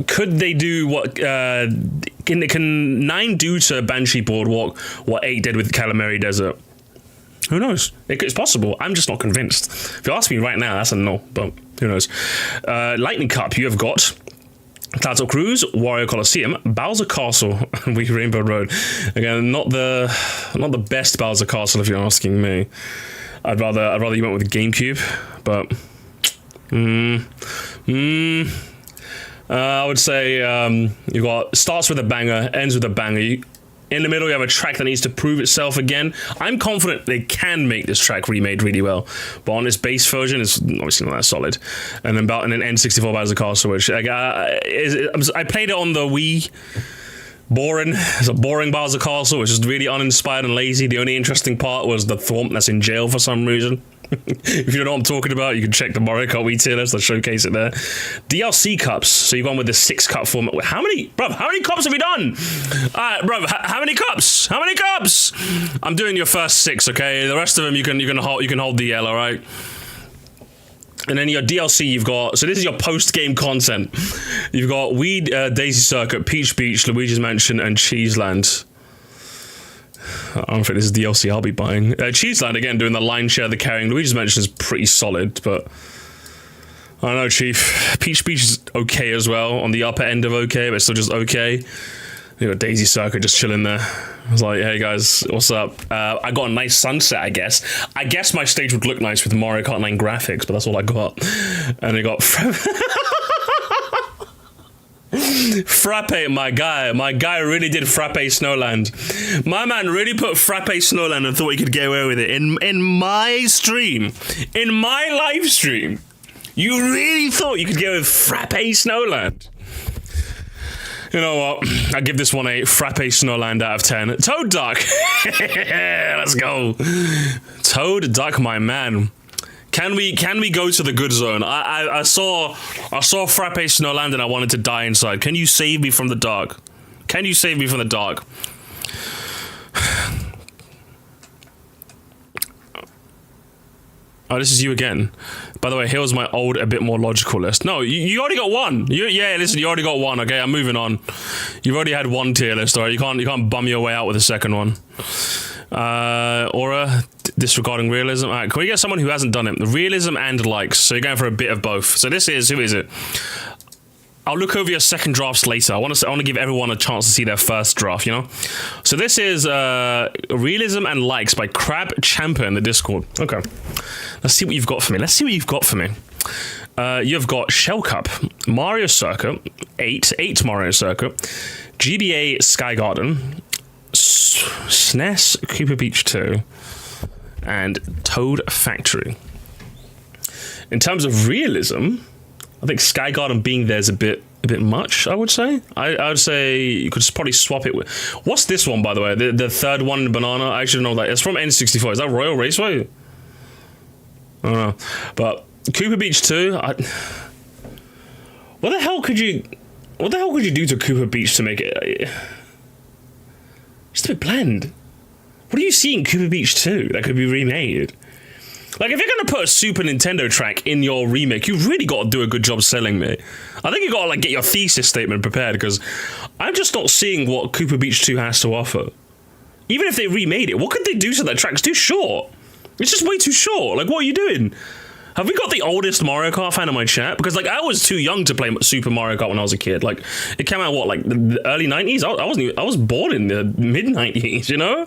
could they do what can 9 do to Banshee Boardwalk what 8 did with Calamari Desert? Who knows? It's possible. I'm just not convinced. If you ask me right now, that's a no, but who knows? Lightning Cup, you have got Cloudtop Cruise, Wario Coliseum, Bowser Castle, and Wii Rainbow Road. Again, not the best Bowser Castle if you're asking me. I'd rather you went with GameCube, but I would say you've got starts with a banger, ends with a banger. In the middle, you have a track that needs to prove itself again. I'm confident they can make this track remade really well, but on its base version, it's obviously not that solid. And then N64 Bowser Castle, which I played it on the Wii. Boring. It's a boring Bowser Castle, which is really uninspired and lazy. The only interesting part was the Thwomp that's in jail for some reason. If you don't know what I'm talking about, you can check the Mario Kart Wii tier list. I'll showcase it there. DLC cups. So you've gone with the 6-cup format. How many cups have you done? How many cups? How many cups? I'm doing your first 6, okay? The rest of them you can hold the L, all right? And then your DLC, you've got... So this is your post-game content. You've got Wii Daisy Circuit, Peach Beach, Luigi's Mansion, and Cheeseland. I don't think this is DLC I'll be buying. Cheeseland, again, doing the line share, the carrying. Luigi's Mansion is pretty solid, but... I don't know, Chief. Peach Beach is okay as well, on the upper end of okay, but it's still just okay. You got Daisy Circuit just chilling there. I was like, hey guys, what's up? I got a nice sunset, I guess. I guess my stage would look nice with Mario Kart 9 graphics, but that's all I got. And I got Frappe, my guy. My guy really did Frappe Snowland. My man really put Frappe Snowland and thought he could get away with it. In my stream, in my live stream, you really thought you could get away with Frappe Snowland. You know what? I give this one a Frappe Snowland out of 10. Toaduck! Let's go. Toaduck, my man. Can we go to the good zone? I saw Frappe Snowland and I wanted to die inside. Can you save me from the dark? Can you save me from the dark? Oh, this is you again. By the way, here was my old, a bit more logical list. No, you already got one. Yeah, listen, you already got one. Okay, I'm moving on. You've already had one tier list, alright? You can't bum your way out with a second one. Aura, disregarding realism. Alright, can we get someone who hasn't done it? Realism and likes. So you're going for a bit of both. So this is, who is it? I'll look over your second drafts later. I want to give everyone a chance to see their first draft, you know? So this is Realism and Likes by Crab Champa in the Discord. Okay. Let's see what you've got for me. You've got Shell Cup, Mario Circuit, 8 Mario Circuit, GBA Sky Garden, SNES Cooper Beach 2, and Toad Factory. In terms of realism, I think Sky Garden being there is a bit much, I would say. I would say you could probably swap it with... What's this one, by the way? The third one, Banana? I should know that. It's from N64. Is that Royal Raceway? I don't know. But Cooper Beach 2... What the hell could you do to Cooper Beach to make it... Just a bit bland. What do you see in Cooper Beach 2 that could be remade? Like, if you're going to put a Super Nintendo track in your remake, you've really got to do a good job selling me. I think you got to, like, get your thesis statement prepared, because I'm just not seeing what Cooper Beach 2 has to offer. Even if they remade it, what could they do to that track? It's too short. It's just way too short. Like, what are you doing? Have we got the oldest Mario Kart fan in my chat? Because, like, I was too young to play Super Mario Kart when I was a kid. Like, it came out, what, like, the early 90s? I was born in the mid-90s, you know?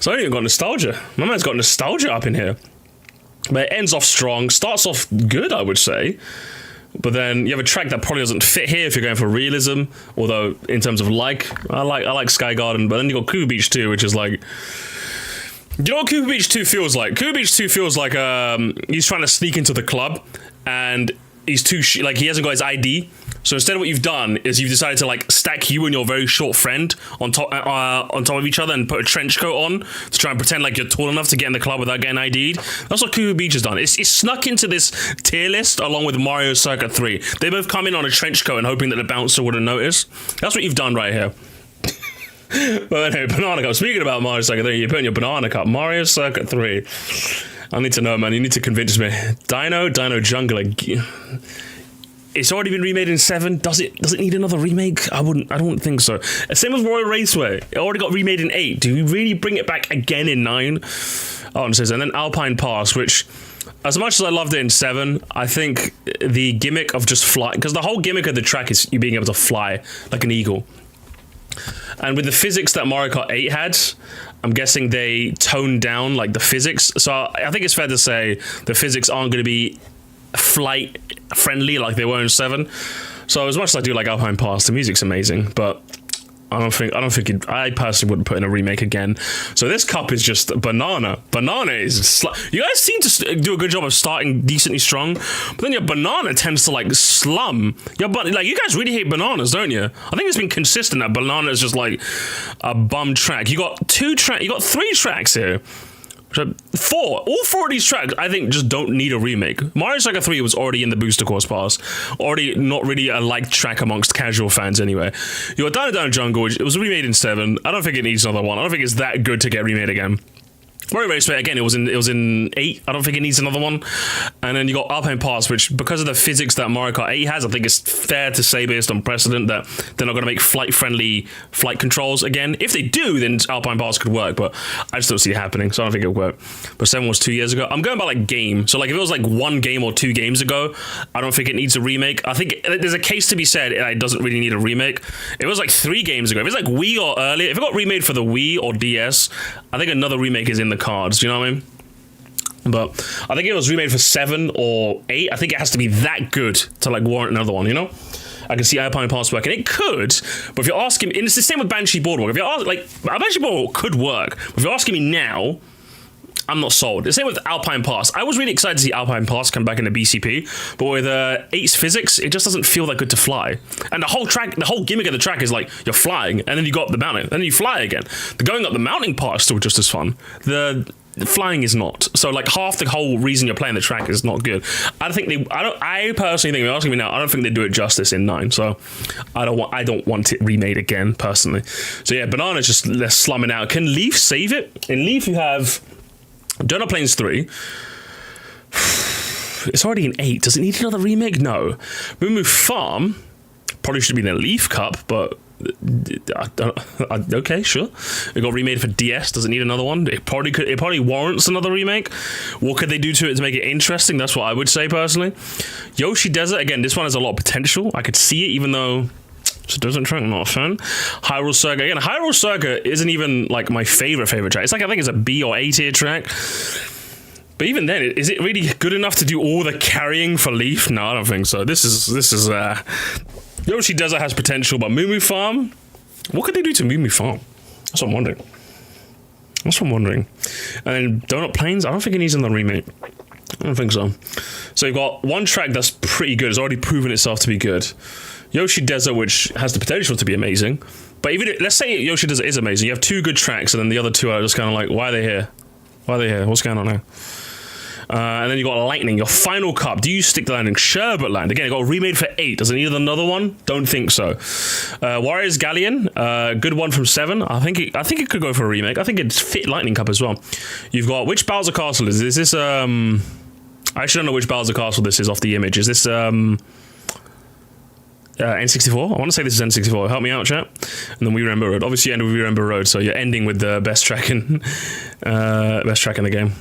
So I ain't even got nostalgia. My man's got nostalgia up in here. But it ends off strong, starts off good, I would say. But then you have a track that probably doesn't fit here if you're going for realism. Although, in terms of I like Sky Garden. But then you got Cooper Beach 2, which is like... You know what Cooper Beach 2 feels like? Cooper Beach 2 feels like he's trying to sneak into the club. And he's he hasn't got his ID. So instead, what you've done is you've decided to, like, stack you and your very short friend on top of each other and put a trench coat on to try and pretend like you're tall enough to get in the club without getting ID'd. That's what Cooper Beach has done. It's snuck into this tier list along with Mario Circuit 3. They both come in on a trench coat and hoping that the bouncer wouldn't notice. That's what you've done right here. But anyway, Banana Cup. Speaking about Mario Circuit 3, you're putting your Banana Cup. Mario Circuit 3. I need to know, man. You need to convince me. Dino Jungler. It's already been remade in 7. Does it need another remake? I don't think so. Same with Royal Raceway. It already got remade in 8. Do we really bring it back again in 9? Oh, and then Alpine Pass, which, as much as I loved it in 7, I think the gimmick of just fly, because the whole gimmick of the track is you being able to fly like an eagle. And with the physics that Mario Kart 8 had, I'm guessing they toned down, like, the physics. So I think it's fair to say the physics aren't going to be flight friendly like they were in 7. So as much as I do like Alpine Pass, the music's amazing, but I personally wouldn't put in a remake again. So this cup is just Banana is you guys seem to do a good job of starting decently strong, but then your Banana tends to, like, slum. You guys really hate bananas, don't you? I think it's been consistent that Banana is just like a bum track. You got 3 tracks here. 4. All 4 of these tracks, I think, just don't need a remake. Mario Circuit 3 was already in the Booster Course Pass. Already not really a liked track amongst casual fans anyway. You got Dino Jungle, which it was remade in 7. I don't think it needs another one. I don't think it's that good to get remade again. Mario Raceway, again, it was in 8. I don't think it needs another one. And then you got Alpine Pass, which, because of the physics that Mario Kart 8 has, I think it's fair to say, based on precedent, that they're not going to make flight-friendly flight controls again. If they do, then Alpine Pass could work, but I just don't see it happening, so I don't think it'll work. But 7 was 2 years ago. I'm going by, like, game. So, like, if it was, like, 1 game or 2 games ago, I don't think it needs a remake. I think there's a case to be said it doesn't really need a remake. It was, like, 3 games ago. If it's, like, Wii or earlier, if it got remade for the Wii or DS, I think another remake is in the cards. Do you know what I mean? But I think it was remade for 7 or 8. I think it has to be that good to like warrant another one, you know? I can see Alpine Pass working. It could, but if you're asking me, and it's the same with Banshee Boardwalk. If you're asking, like, Banshee Boardwalk could work, but if you're asking me now, I'm not sold. The same with Alpine Pass. I was really excited to see Alpine Pass come back in the BCP, but with 8's physics, it just doesn't feel that good to fly. And the whole gimmick of the track is like, you're flying, and then you go up the mountain, and then you fly again. The going up the mountain part is still just as fun. The flying is not. So like half the whole reason you're playing the track is not good. I personally think, if you're asking me now, I don't think they do it justice in 9. So I don't want it remade again, personally. So yeah, Banana's just slumming out. Can Leaf save it? In Leaf you have Donut Plains 3. It's already in 8. Does it need another remake? No. Moonview Farm probably should be in a Leaf Cup, but okay, sure. It got remade for DS. Does it need another one? It probably warrants another remake. What could they do to it to make it interesting? That's what I would say personally. Yoshi Desert, again, this one has a lot of potential. I could see it, even though it doesn't track. I'm not a fan. Hyrule Circuit, again, Hyrule Circuit isn't even like my favorite track. It's like, I think it's a B or A tier track. But even then, is it really good enough to do all the carrying for Leaf? No, I don't think so. This is Yoshi Desert has potential, but Moonview Farm? What could they do to Moonview Farm? That's what I'm wondering. And then Donut Plains? I don't think it needs another remake. I don't think so. So you've got one track that's pretty good. It's already proven itself to be good. Yoshi Desert, which has the potential to be amazing. But even let's say Yoshi Desert is amazing. You have 2 good tracks, and then the other 2 are just kind of like, why are they here? What's going on now? And then you got Lightning, your final cup. Do you stick the landing? Sherbet Land. Again, it got remade for 8. Does it need another one? Don't think so. Warriors Galleon, good one from 7. I think it could go for a remake. I think it'd fit Lightning Cup as well. You've got, which Bowser Castle is this? Is this I actually don't know which Bowser Castle this is off the image. Is this N64? I want to say this is N64. Help me out, chat. And then We Remember Road. Obviously, you end with We Remember Road, so you're ending with the best track in the game.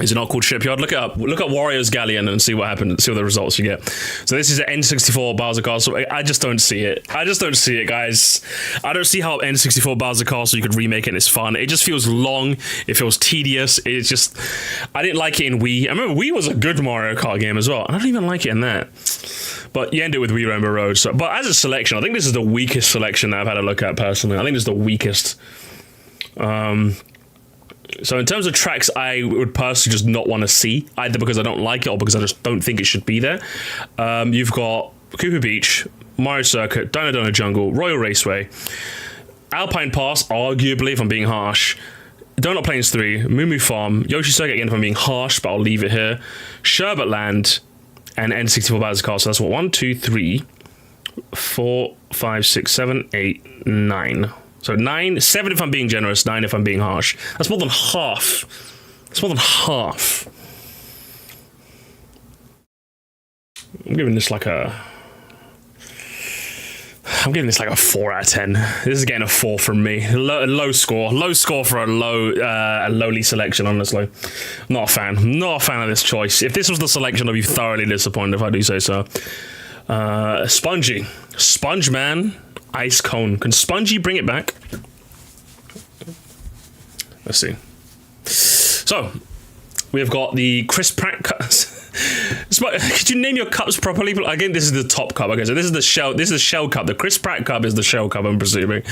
Is it not called Shipyard? Look it up. Look up Warriors Galleon and see what happens. See what the results you get. So this is an N64 Bowser Castle. I just don't see it. Guys. I don't see how N64 Bowser Castle you could remake it and it's fun. It just feels long. It feels tedious. It's just, I didn't like it in Wii. I remember Wii was a good Mario Kart game as well. I don't even like it in that. But you end it with We Remember Road. So, but as a selection, I think this is the weakest selection that I've had a look at personally. I think this is the weakest. So in terms of tracks, I would personally just not want to see, either because I don't like it or because I just don't think it should be there. You've got Cooper Beach, Mario Circuit, Dino Dino Jungle, Royal Raceway, Alpine Pass, arguably, if I'm being harsh, Donut Plains 3, Moonview Farm, Yoshi Circuit, again, if I'm being harsh, but I'll leave it here, Sherbet Land, and N64 Bowser Castle. That's what, 1, 2, 3, 4, 5, 6, 7, 8, 9. So 9, 7 if I'm being generous, 9 if I'm being harsh. That's more than half. I'm giving this like a 4 out of 10. This is getting a 4 from me. Low score for a lowly selection, honestly. Not a fan of this choice. If this was the selection, I'd be thoroughly disappointed, if I do say so. Spongy. Sponge Man. Ice Cone. Can Spongy bring it back? Let's see. So, we've got the Chris Pratt cups. Could you name your cups properly? Again, this is the top cup. Okay, so this is the shell. This is the shell cup. The Chris Pratt cup is the shell cup, I'm presuming.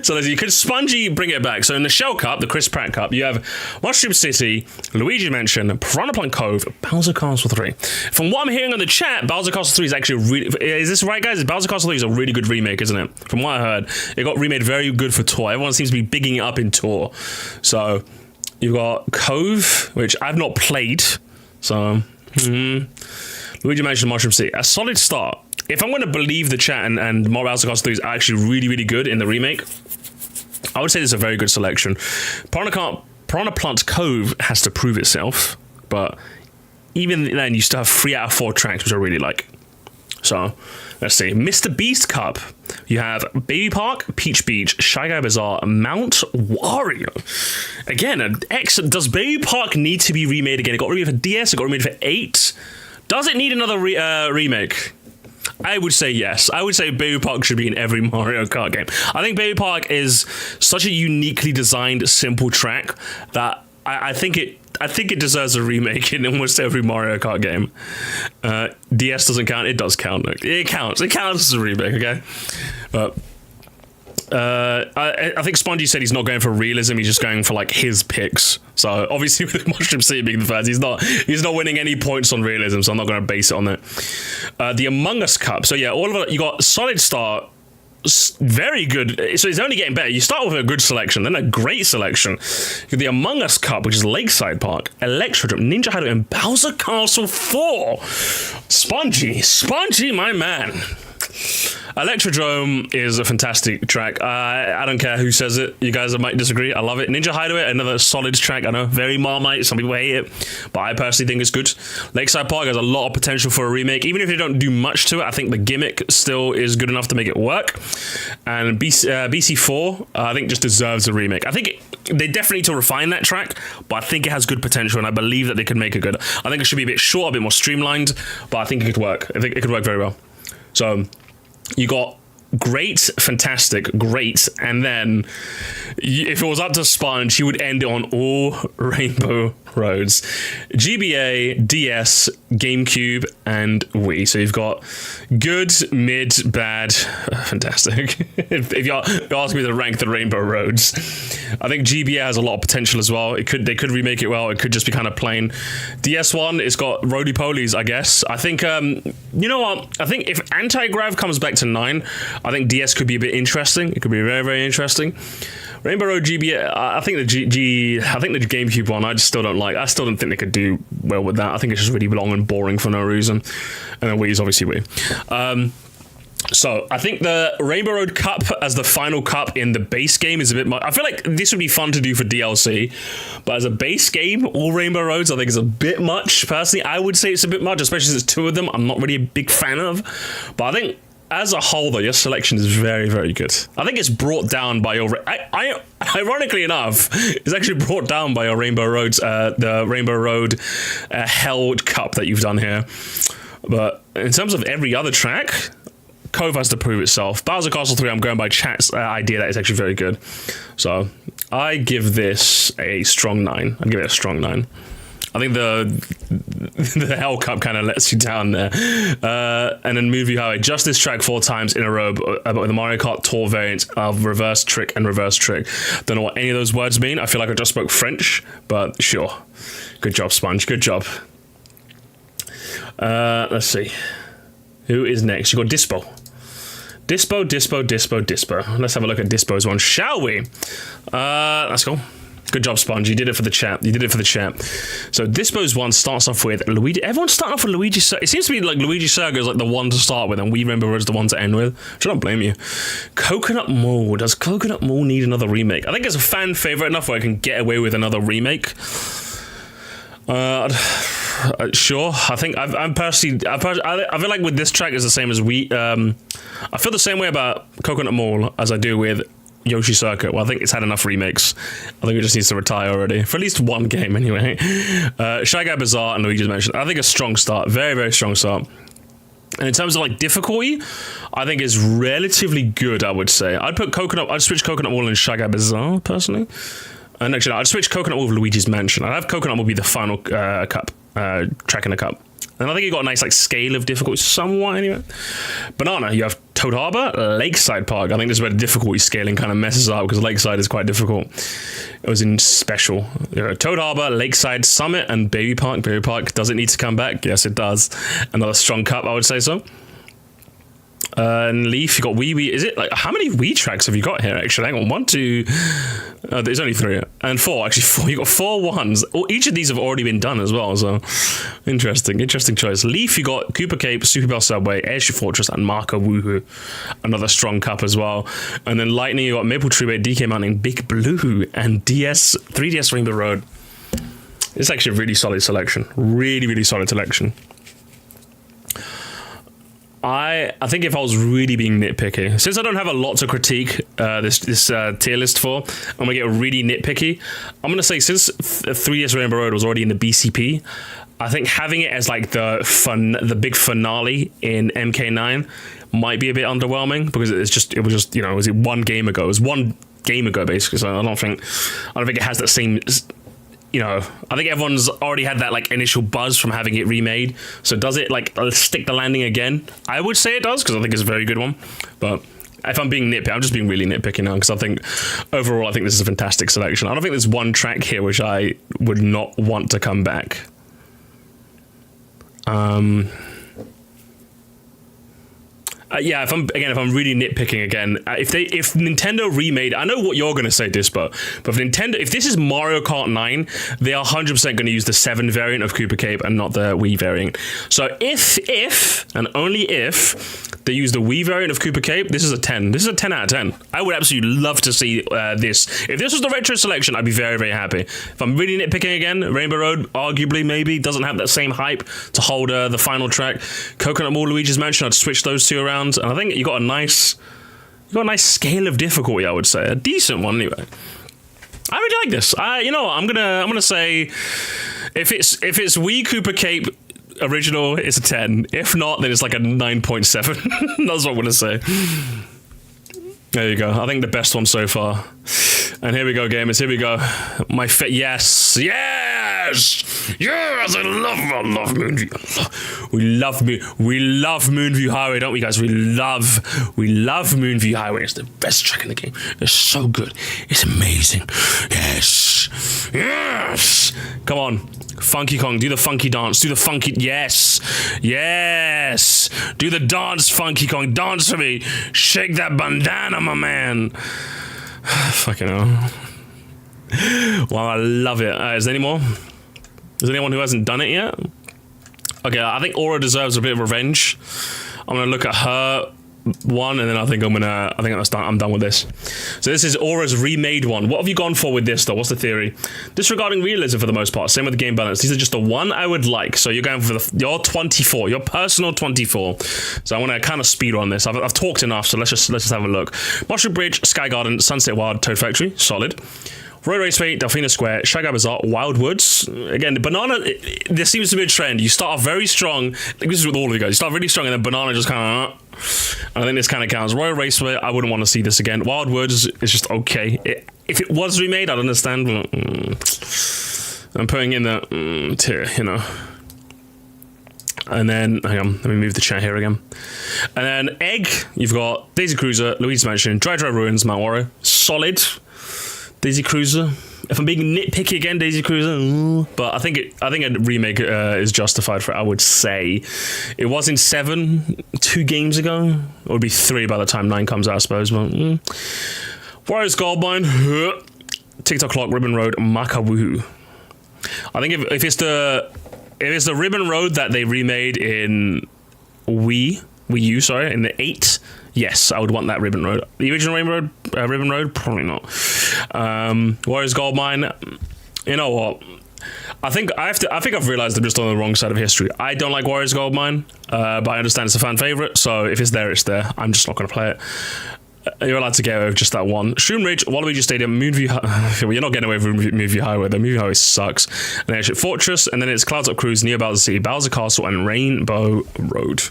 So you could Spongy bring it back. So in the shell cup, the Chris Pratt cup, you have Mushroom City, Luigi Mansion, Piranha Plant Cove, Bowser Castle 3. From what I'm hearing on the chat, Bowser Castle 3 is actually is this right, guys? Bowser Castle 3 is a really good remake, isn't it? From what I heard, it got remade very good for Tour. Everyone seems to be bigging it up in Tour. So you've got Cove, which I've not played. So Luigi Mansion, Mushroom City, a solid start. if I'm going to believe the chat and Mario Kart 3 is actually really, really good in the remake, I would say this is a very good selection. Piranha Plant Cove has to prove itself, but even then, you still have 3 out of 4 tracks, which I really like. So, let's see. Mr. Beast Cup. You have Baby Park, Peach Beach, Shy Guy Bazaar, Mount Wario. Again, does Baby Park need to be remade again? It got remade for DS, it got remade for 8. Does it need another remake? I would say yes. I would say Baby Park should be in every Mario Kart game. I think Baby Park is such a uniquely designed, simple track that I think it deserves a remake in almost every Mario Kart game. DS doesn't count. It does count. It counts. It counts as a remake, okay? But I think Spongy said he's not going for realism. He's just going for like his picks. So obviously with Mushroom City being the fans, he's not winning any points on realism. So I'm not going to base it on that. The Among Us Cup. So yeah, all of it. You got solid start. Very good. So it's only getting better. You start with a good selection, then a great selection. You get the Among Us Cup, which is Lakeside Park, Electro, Ninja Hideaway, and Bowser Castle 4. Spongy, my man. Electrodrome is a fantastic track. I don't care who says it. You guys might disagree. I love it. Ninja Hideaway, another solid track. I know, very Marmite. Some people hate it, but I personally think it's good. Lakeside Park has a lot of potential for a remake. Even if they don't do much to it, I think the gimmick still is good enough to make it work. And BC4, I think just deserves a remake. I think they definitely need to refine that track, but I think it has good potential, and I believe that they can make it good. I think it should be a bit short, a bit more streamlined, but I think it could work. I think it could work very well. So you got great, fantastic, great, and then if it was up to Sponge, he would end it on all Rainbow Roads. GBA, DS, GameCube, and Wii. So you've got good, mid, bad, fantastic. if you ask me to rank the Rainbow Roads, I think GBA has a lot of potential as well. They could remake it well. It could just be kind of plain. DS one, it's got roly polies, I guess. I think you know what? I think if Anti-Grav comes back to 9, I think DS could be a bit interesting. It could be very, very interesting. Rainbow Road GBA, I think the GameCube one, I just still don't like. I still don't think they could do well with that. I think it's just really long and boring for no reason. And then Wii is obviously Wii. So I think the Rainbow Road Cup as the final cup in the base game is a bit much. I feel like this would be fun to do for DLC, but as a base game, all Rainbow Roads I think is a bit much. Personally, I would say it's a bit much, especially since 2 of them I'm not really a big fan of. But I think as a whole, though, your selection is very, very good. I think it's brought down by your... ironically enough, it's actually brought down by your Rainbow Roads, the Rainbow Road Held Cup that you've done here. But in terms of every other track, Cove has to prove itself. Bowser Castle 3, I'm going by chat's idea that it's actually very good. So I give this a strong 9. I'd give it a strong 9. I think the Hell Cup kind of lets you down there. And then Moonview Highway, just this track 4 times in a row, but with the Mario Kart Tour variant of reverse trick and reverse trick. Don't know what any of those words mean. I feel like I just spoke French, but sure. Good job, Sponge. Good job. Let's see. Who is next? You got Dyspo. Dyspo. Let's have a look at Dyspo's one, shall we? Let's go. Good job, Sponge. You did it for the chat. So Dyspo's one starts off with Luigi. Everyone's starting off with Luigi. It seems to be like Luigi Serga is like the one to start with, and we remember is the one to end with. Which I don't blame you. Coconut Mall. Does Coconut Mall need another remake? I think it's a fan favorite enough where I can get away with another remake. Sure. I think I feel like with this track is the same as I feel the same way about Coconut Mall as I do with Yoshi Circuit. Well, I think it's had enough remakes. I think it just needs to retire already. For at least one game, anyway. Shy Guy Bazaar and Luigi's Mansion. I think a strong start. Very, very strong start. And in terms of like difficulty, I think it's relatively good, I would say. I'd switch Coconut Mall and Shy Guy Bazaar, personally. And actually, I'd switch Coconut Mall with Luigi's Mansion. I'd have Coconut Mall be the final track in the cup. And I think you got a nice like scale of difficulty, somewhat anyway. Banana, you have Toad Harbor, Lakeside Park. I think this is where the difficulty scaling kind of messes up because Lakeside is quite difficult. It was in special. Toad Harbor, Lakeside, Summit, and Baby Park. Baby Park, does it need to come back? Yes, it does. Another strong cup, I would say so. And Leaf, you got Wee. Is it like how many Wii tracks have you got here? Actually, hang on, 1, 2. There's only 3 and 4. Actually, 4. You got 4 ones. Each of these have already been done as well. So interesting choice. Leaf, you got Cooper Cape, Super Bell Subway, Airship Fortress, and Marco Woohoo. Another strong cup as well. And then Lightning, you got Maple Treeway, DK Mountain, Big Blue, and 3DS Rainbow Road. It's actually a really solid selection. Really solid selection. I think if I was really being nitpicky, since I don't have a lot to critique this tier list for, I'm gonna get really nitpicky. I'm gonna say since 3DS Rainbow Road was already in the BCP, I think having it as like the big finale in MK9 might be a bit underwhelming because it was just you know, was it 1 game ago? It was 1 game ago basically. So I don't think it has that same. You know, I think everyone's already had that like initial buzz from having it remade. So does it like stick the landing again? I would say it does because I think it's a very good one. But if I'm being nitpicky, I'm just being really nitpicky now because I think overall I think this is a fantastic selection. I don't think there's one track here which I would not want to come back. Yeah, if I'm really nitpicking again, if Nintendo remade, I know what you're gonna say, Dyspo, but if this is Mario Kart 9, they are 100% gonna use the 7 variant of Cooper Cape and not the Wii variant. So if and only if they use the Wii variant of Cooper Cape, this is a 10. This is a 10 out of 10. I would absolutely love to see this. If this was the retro selection, I'd be very, very happy. If I'm really nitpicking again, Rainbow Road arguably maybe doesn't have that same hype to hold the final track. Coconut Mall, Luigi's Mansion, I'd switch those 2 around. And I think you got a nice scale of difficulty. I would say a decent one anyway. I really like this. You know what, I'm gonna say if it's Wii Cooper Cape original, it's a 10. If not, then it's like a 9.7. That's what I'm gonna say. There you go. I think the best one so far. And here we go, gamers. Here we go. Yes. I love Moonview. We love Moonview Highway, don't we, guys? We love Moonview Highway. It's the best track in the game. It's so good. It's amazing. Yes. Come on. Funky Kong, do the funky dance. Do the funky... Yes. Do the dance, Funky Kong. Dance for me. Shake that bandana, my man. Fucking hell. Wow, I love it. Is there any more? Is there anyone who hasn't done it yet? Okay, I think Aura deserves a bit of revenge. I'm gonna look at her one, and then I think I'm done with this. So this is Aura's remade one. What have you gone for with this though? What's the theory? Disregarding realism for the most part. Same with the game balance. These are just the one I would like. So you're going for your 24, your personal 24. So I want to kind of speed on this. I've talked enough, so let's just have a look. Mushroom Bridge, Sky Garden, Sunset Wild, Toad Factory, solid. Road Raceway, Delphina Square, Shy Bazaar, Wild Woods. Again, the banana, there seems to be a trend. You start off very strong. I think this is with all of you guys. You start really strong and then banana just kind of... I think this kind of counts. Royal Raceway, I wouldn't want to see this again. Wild Woods is just okay. If it was remade, I'd understand. I'm putting in the tier, you know. And then, hang on, let me move the chat here again. And then Egg, you've got Daisy Cruiser, Luigi's Mansion, Dry Ruins, Mount Warrior. Solid. Daisy Cruiser. If I'm being nitpicky again, Daisy Cruiser, but I think a remake is justified for it. I would say it was in 7 2 games ago. It would be 3 by the time 9 comes out, I suppose. But Warriors Goldmine, TikTok Clock, Ribbon Road, Makawu. I think if it's the Ribbon Road that they remade in Wii U, sorry, in the 8. Yes, I would want that Ribbon Road. The original Ribbon Road, probably not. Warriors Goldmine, you know what? I think I've realized I'm just on the wrong side of history. I don't like Warriors Goldmine, but I understand it's a fan favorite. So if it's there, it's there. I'm just not going to play it. You're allowed to get away with just that one. Shroom Ridge, Waluigi Stadium, Moonview. Well, you're not getting away with Moonview Highway. The Moonview Highway sucks. And then Airship Fortress, and then it's Clouds Up Cruise, Near Bowser City, Bowser Castle, and Rainbow Road.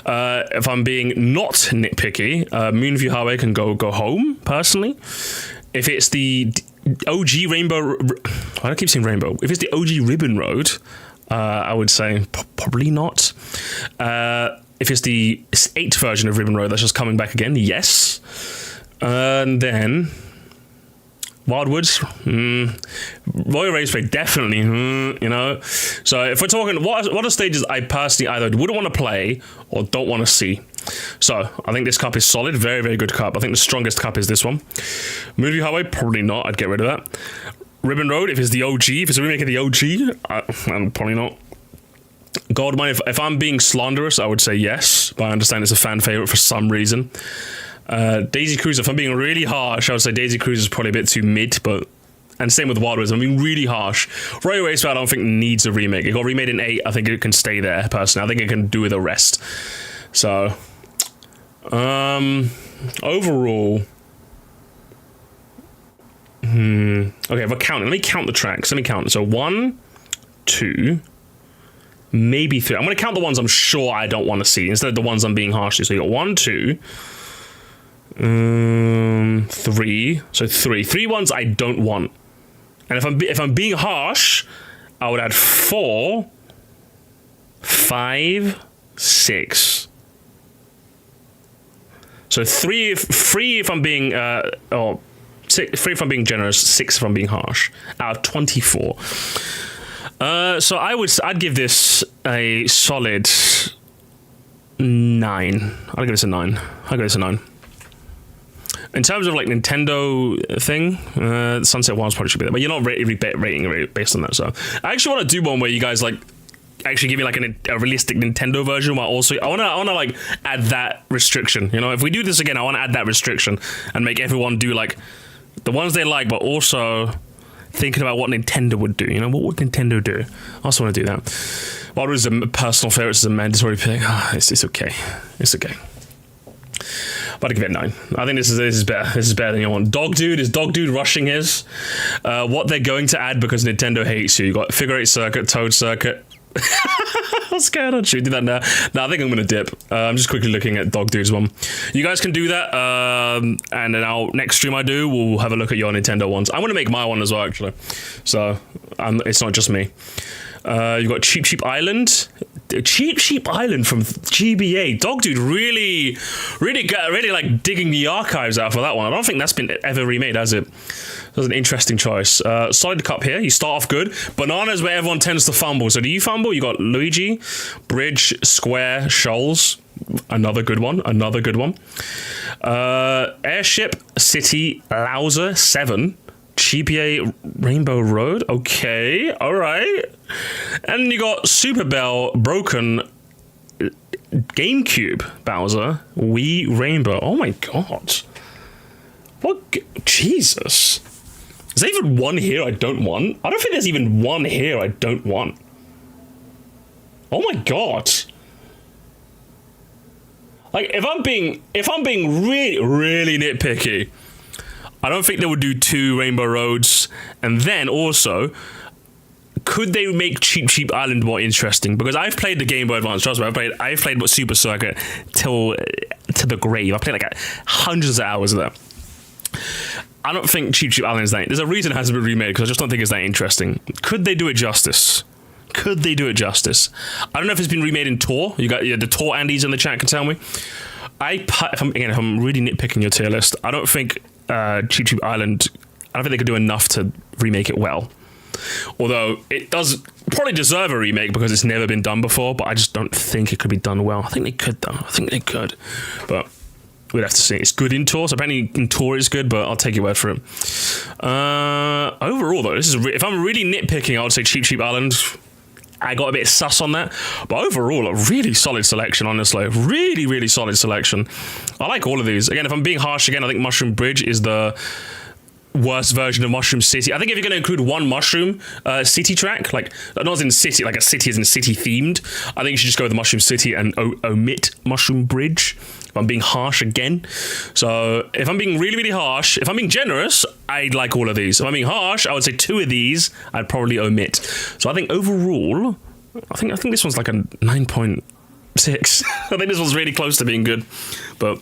If I'm being not nitpicky, Moonview Highway can go home, personally. If it's the OG Rainbow... Why do I keep saying Rainbow? If it's the OG Ribbon Road, I would say probably not. If it's the 8th version of Ribbon Road that's just coming back again, yes. And then... Wildwoods, Royal Raceway, definitely, you know. So if we're talking, what are stages I personally either wouldn't want to play or don't want to see? So I think this cup is solid, very, very good cup. I think the strongest cup is this one. Moonview Highway, probably not. I'd get rid of that. Ribbon Road, if it's the OG, if it's a remake of the OG, I'm probably not. Goldmine, if I'm being slanderous, I would say yes, but I understand it's a fan favorite for some reason. Daisy Cruise, if I'm being really harsh, I would say Daisy Cruise is probably a bit too mid, and same with Wildwoods, I'm being really harsh. Royal Raceway, I don't think needs a remake. It got remade in 8, I think it can stay there, personally. I think it can do with the rest. So, overall, okay, if we're counting, let me count the tracks, So 1, 2, maybe 3. I'm going to count the ones I'm sure I don't want to see, instead of the ones I'm being harsh to. So you got 1, 2, 3. So 3 ones I don't want. And if I'm being harsh, I would add 4, 5, 6. So 3 if I'm being 3 if I'm being generous, 6 if I'm being harsh, out of 24. So I'd give this a solid 9. I'll give this a 9. In terms of like Nintendo thing, Sunset Wilds probably should be there, but you're not rating based on that. So I actually want to do one where you guys like actually give me like a realistic Nintendo version, while also I want to like add that restriction. You know, if we do this again, I want to add that restriction and make everyone do like the ones they like, but also thinking about what Nintendo would do. You know, what would Nintendo do? I also want to do that. What was a personal favorite? It's a mandatory pick. It's okay. It's okay. But I give it a 9. I think this is better. This is better than your one. Dogdude, is Dogdude rushing his? What they're going to add because Nintendo hates you. You got Figure 8 Circuit, Toad Circuit. I'm scared. Should we do that now? No, I think I'm going to dip. I'm just quickly looking at Dogdude's one. You guys can do that. And then next stream I do, we'll have a look at your Nintendo ones. I'm going to make my one as well, actually. So it's not just me. You've got Cheap Island. Cheap Island from GBA. Dogdude really like digging the archives out for that one. I don't think that's been ever remade, has it? That was an interesting choice. Solid cup here. You start off good. Bananas where everyone tends to fumble. So do you fumble? You got Luigi, Bridge, Square, Shoals. Another good one. Airship, City, Louser, 7. GPA Rainbow Road. Okay, all right. And you got Super Bell, Broken, GameCube, Bowser, Wii Rainbow. Oh my god. What? Jesus. Is there even one here I don't want? I don't think there's even one here I don't want. Oh my god. Like, if I'm being really nitpicky, I don't think they would do 2 Rainbow Roads. And then also, could they make Cheap Island more interesting? Because I've played the Game Boy Advance. Trust me, I've played Super Circuit to the grave. I played like hundreds of hours of that. I don't think Cheap Island is that. There's a reason it hasn't been remade, because I just don't think it's that interesting. Could they do it justice? I don't know if it's been remade in Tour. You got the Tour Andes in the chat can tell me. If I'm really nitpicking your tier list, I don't think Cheap Island, I don't think they could do enough to remake it well. Although it does probably deserve a remake because it's never been done before, but I just don't think it could be done well. I think they could though. But we'd have to see. It's good in Tour, so apparently in Tour it's good, but I'll take your word for it. Overall though, if I'm really nitpicking, I would say Cheap Island. I got a bit sus on that, but overall a really solid selection, honestly. Really solid selection. I like all of these. Again, if I'm being harsh again, I think Mushroom Bridge is the worst version of Mushroom City. I think if you're going to include one Mushroom City track, like not as in city, like a city as in city themed, I think you should just go with Mushroom City and omit Mushroom Bridge. If I'm being harsh again. So if I'm being really harsh, if I'm being generous, I'd like all of these. If I'm being harsh, I would say 2 of these I'd probably omit. So I think overall, I think this one's like a 9.6. I think this one's really close to being good, but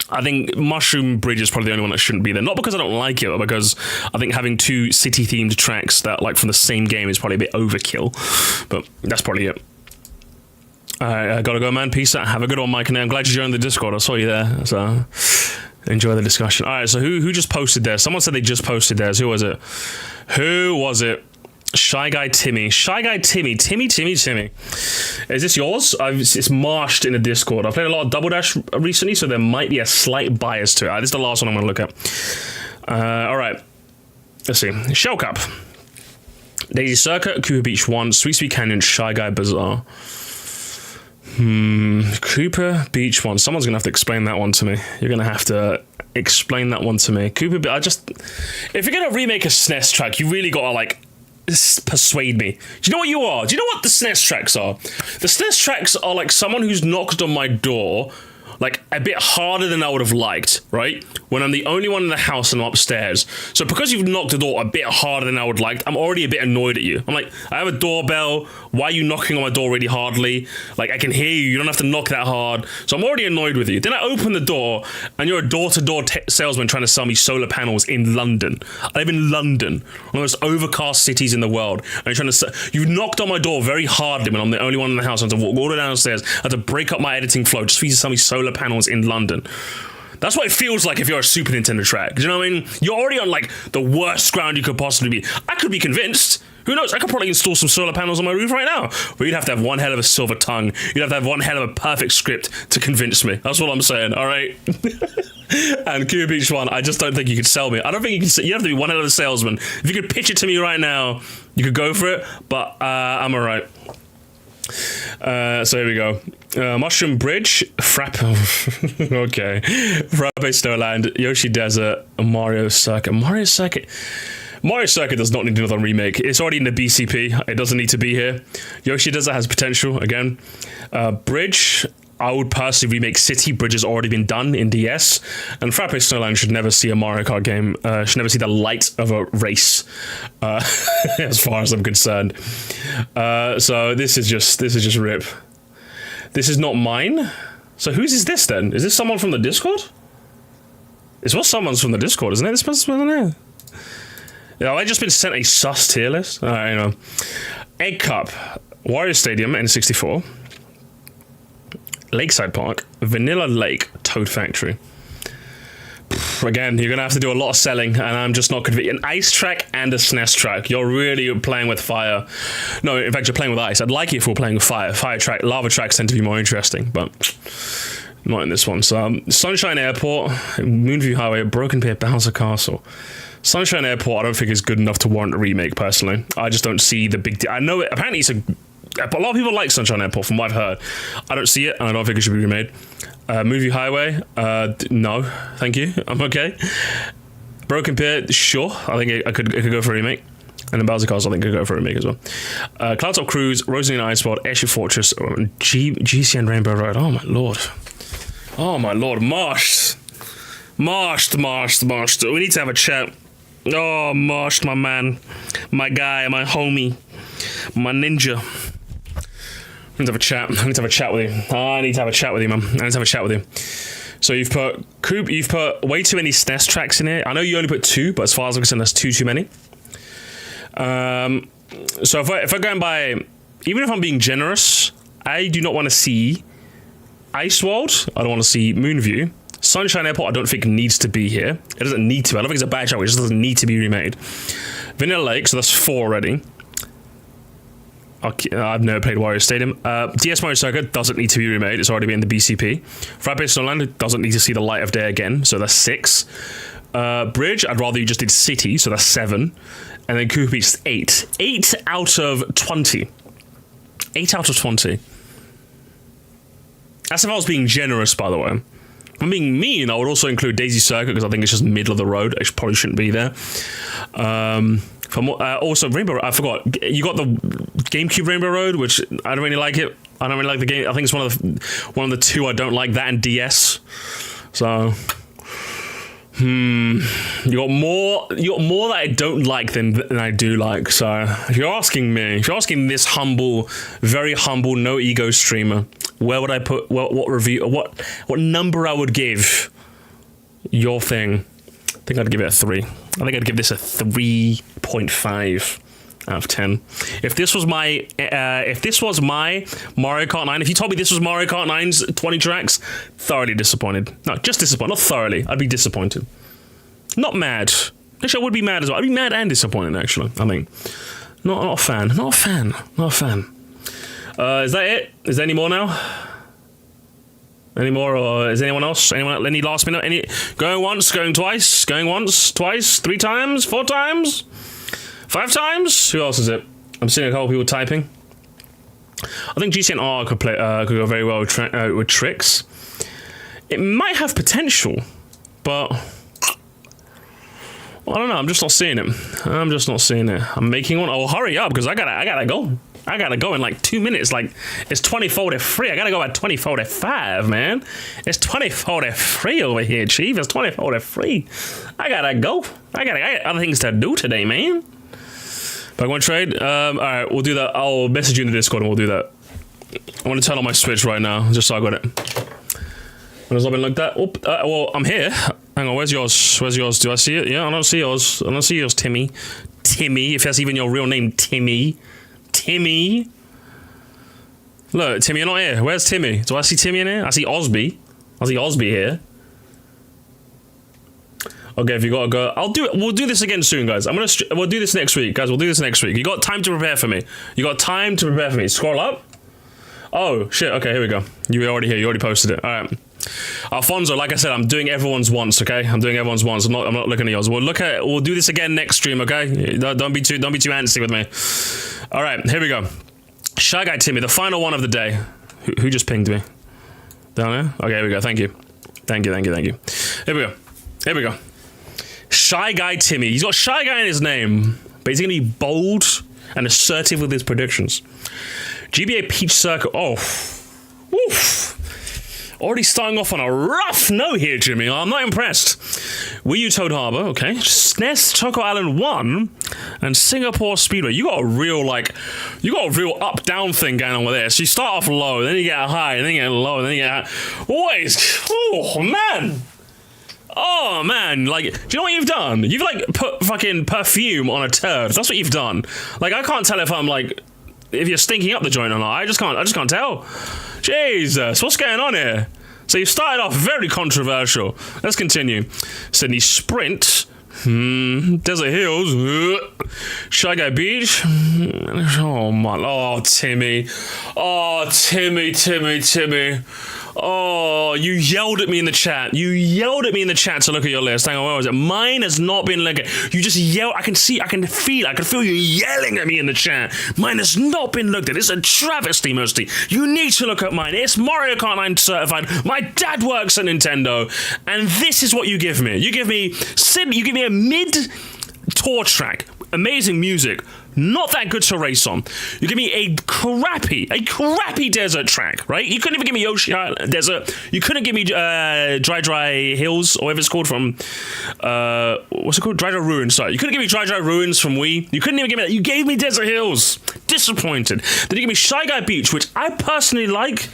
I think Mushroom Bridge is probably the only one that shouldn't be there. Not because I don't like it, but because I think having 2 city-themed tracks that like from the same game is probably a bit overkill. But that's probably it. I gotta go, man. Peace out. Have a good one, Mike. And I'm glad you joined the Discord. I saw you there. So enjoy the discussion. All right, so who just posted theirs? Someone said they just posted theirs. Who was it? Who was it? Shy Guy Timmy. Shy Guy Timmy. Timmy. Is this yours? It's marshed in the Discord. I've played a lot of Double Dash recently, so there might be a slight bias to it. This is the last one I'm going to look at. All right. Let's see. Shell Cup. Daisy Circuit, Cooper Beach 1, Sweet Canyon, Shy Guy Bazaar. Cooper Beach 1. Someone's going to have to explain that one to me. You're going to have to explain that one to me. If you're going to remake a SNES track, you really got to, like, persuade me. Do you know what you are? Do you know what the SNES tracks are? The SNES tracks are like someone who's knocked on my door, like, a bit harder than I would have liked, right? When I'm the only one in the house and I'm upstairs. So because you've knocked the door a bit harder than I would like, I'm already a bit annoyed at you. I'm like, I have a doorbell. Why are you knocking on my door really hardly? Like, I can hear you. You don't have to knock that hard. So I'm already annoyed with you. Then I open the door and you're a door-to-door salesman trying to sell me solar panels in London. I live in London, one of the most overcast cities in the world. And you're trying to you knocked on my door very hardly when I'm the only one in the house. I had to walk all the way downstairs. I had to break up my editing flow just for you to sell me solar panels in London. That's what it feels like if you're a Super Nintendo track. Do you know what I mean? You're already on, like, the worst ground you could possibly be. I could be convinced. Who knows? I could probably install some solar panels on my roof right now. But you'd have to have one hell of a silver tongue. You'd have to have one hell of a perfect script to convince me. That's what I'm saying, all right? And Cuba Beach 1, I just don't think you could sell me. I don't think you can. You have to be one hell of a salesman. If you could pitch it to me right now, you could go for it. But I'm all right. So here we go. Mushroom Bridge, Frappe. Okay. Frappe Snowland, Yoshi Desert, Mario Circuit. Mario Circuit does not need another remake. It's already in the BCP. It doesn't need to be here. Yoshi Desert has potential, again. Bridge, I would personally remake City. Bridge has already been done in DS. And Frappe Snowland should never see a Mario Kart game. Should never see the light of a race, as far as I'm concerned. So this is just rip. This is not mine. So whose is this then? Is this someone from the Discord? It's what someone's from the Discord, isn't it? This person's from there. Yeah, have I just been sent a sus tier list? All right, you know. Egg Cup, Warrior Stadium, N64. Lakeside Park, Vanilla Lake, Toad Factory. Again, you're going to have to do a lot of selling, and I'm just not convinced. An ice track and a SNES track. You're really playing with fire. No, in fact, you're playing with ice. I'd like it if we were playing with fire. Lava tracks tend to be more interesting, but not in this one. So, Sunshine Airport, Moonview Highway, Broken Pier, Bouncer Castle. Sunshine Airport, I don't think is good enough to warrant a remake, personally. I just don't see the big deal. I know it, apparently it's a lot of people like Sunshine Airport, from what I've heard. I don't see it, and I don't think it should be remade. Movie Highway, no, thank you. I'm okay. Broken Pier, sure. I think it could go for a remake. And then Bowser Castle, I think, could go for a remake as well. Cloudtop Cruise, Rosalina Ice World, Airship Fortress, GCN Rainbow Road. Oh my lord. Marshed. We need to have a chat. Oh, Marshed, my man. My guy, my homie. My ninja. I need to have a chat. I need to have a chat with you, man. So you've put way too many SNES tracks in here. I know you only put 2, but as far as I'm concerned, that's too many. So if I'm going by, even if I'm being generous, I do not want to see Ice World. I don't want to see Moonview. Sunshine Airport, I don't think needs to be here. It doesn't need to. I don't think it's a bad track. It just doesn't need to be remade. Vanilla Lake, so that's 4 already. Okay, I've never played Warrior Stadium. DS Mario Circuit doesn't need to be remade. It's already been in the BCP. Frappe Snowland doesn't need to see the light of day again, so that's 6. Bridge, I'd rather you just did City, so that's 7. And then Cooper Beach, 8. 8 out of 20. 8 out of 20. That's if I was being generous, by the way. If I'm being mean, I would also include Daisy Circuit, because I think it's just middle of the road. It probably shouldn't be there. Also, Rainbow, I forgot. You got the GameCube Rainbow Road, which I don't really like it. I don't really like the game. I think it's one of the 2 I don't like, that and DS. So, you got more that I don't like than I do like. So, if you're asking this humble, very humble, no ego streamer, where would I put what review, what number I would give your thing? I think I'd give it a 3. I think I'd give this a 3.5 out of 10. If this was my Mario Kart 9, if you told me this was Mario Kart 9's 20 tracks, thoroughly disappointed. No, just disappointed, not thoroughly. I'd be disappointed. Not mad. Actually, I would be mad as well. I'd be mad and disappointed, actually, I think. Not a fan. Not a fan. Not a fan. Is that it? Is there any more now? Any more, or is anyone else? Anyone? Any last minute? Any going once, going twice, going once, twice, 3 times, 4 times, 5 times? Who else is it? I'm seeing a couple people typing. I think GCNR could go very well with tricks. It might have potential, but I don't know. I'm just not seeing it. I'm just not seeing it. I'm making one. Oh, hurry up, because I gotta go. I gotta go in like 2 minutes. Like, it's 20:43. I gotta go at 20:45, man. It's 20:43 over here, Chief. It's 20:43. I gotta go. I got other things to do today, man. Pokemon trade? Alright, we'll do that. I'll message you in the Discord and we'll do that. I want to turn on my Switch right now, just so I got it. When has it been like that? Oh, well, I'm here. Hang on, where's yours? Where's yours? Do I see it? Yeah, I don't see yours. I don't see yours, Timmy. Timmy, if that's even your real name, Timmy. Timmy. Look, Timmy, you're not here. Where's Timmy? Do I see Timmy in here? I see Osby. I see Osby here. Okay, if you gotta go, I'll do it. We'll do this again soon, guys. We'll do this next week, guys. We'll do this next week. You got time to prepare for me. You got time to prepare for me. Scroll up. Oh shit. Okay, here we go. You were already here. You already posted it. All right. Alfonso, like I said, I'm doing everyone's once. Okay, I'm doing everyone's once. I'm not looking at yours. We'll do this again next stream. Okay, don't be too antsy with me. All right, here we go. Shy Guy Timmy, the final one of the day. Who just pinged me? Down there? Okay, here we go. Thank you. Here we go. Shy Guy Timmy. He's got Shy Guy in his name, but he's gonna be bold and assertive with his predictions. GBA Peach Circle. Oh, oof. Already starting off on a rough note here, Jimmy. I'm not impressed. Wii U Toad Harbor, okay. SNES Choco Island 1 and Singapore Speedway. You got a real up-down thing going on with this. You start off low, then you get high, and then you get low, and then you get high. Always. Oh, man. Oh, man. Like, do you know what you've done? You've, like, put fucking perfume on a turd. That's what you've done. Like, I can't tell if I'm, like, if you're stinking up the joint or not. I just can't tell. Jesus, what's going on here? So you started off very controversial. Let's continue. Sydney Sprint. Desert Hills. Shy Guy Beach. Oh, my. Oh, Timmy. Oh, Timmy. Oh, you yelled at me in the chat. You yelled at me in the chat to look at your list. Hang on, where was it? Mine has not been looked at. You just yelled. I can feel you yelling at me in the chat. Mine has not been looked at. It's a travesty, Mosty. You need to look at mine. It's Mario Kart 9 certified. My dad works at Nintendo. And this is what you give me. You give me a mid-tour track. Amazing music. Not that good to race on. You give me a crappy desert track, right? You couldn't even give me Yoshi Desert. You couldn't give me Dry Hills, or whatever it's called from, what's it called? Dry Ruins, sorry. You couldn't give me Dry Ruins from Wii. You couldn't even give me that. You gave me Desert Hills. Disappointed. Then you give me Shy Guy Beach, which I personally like.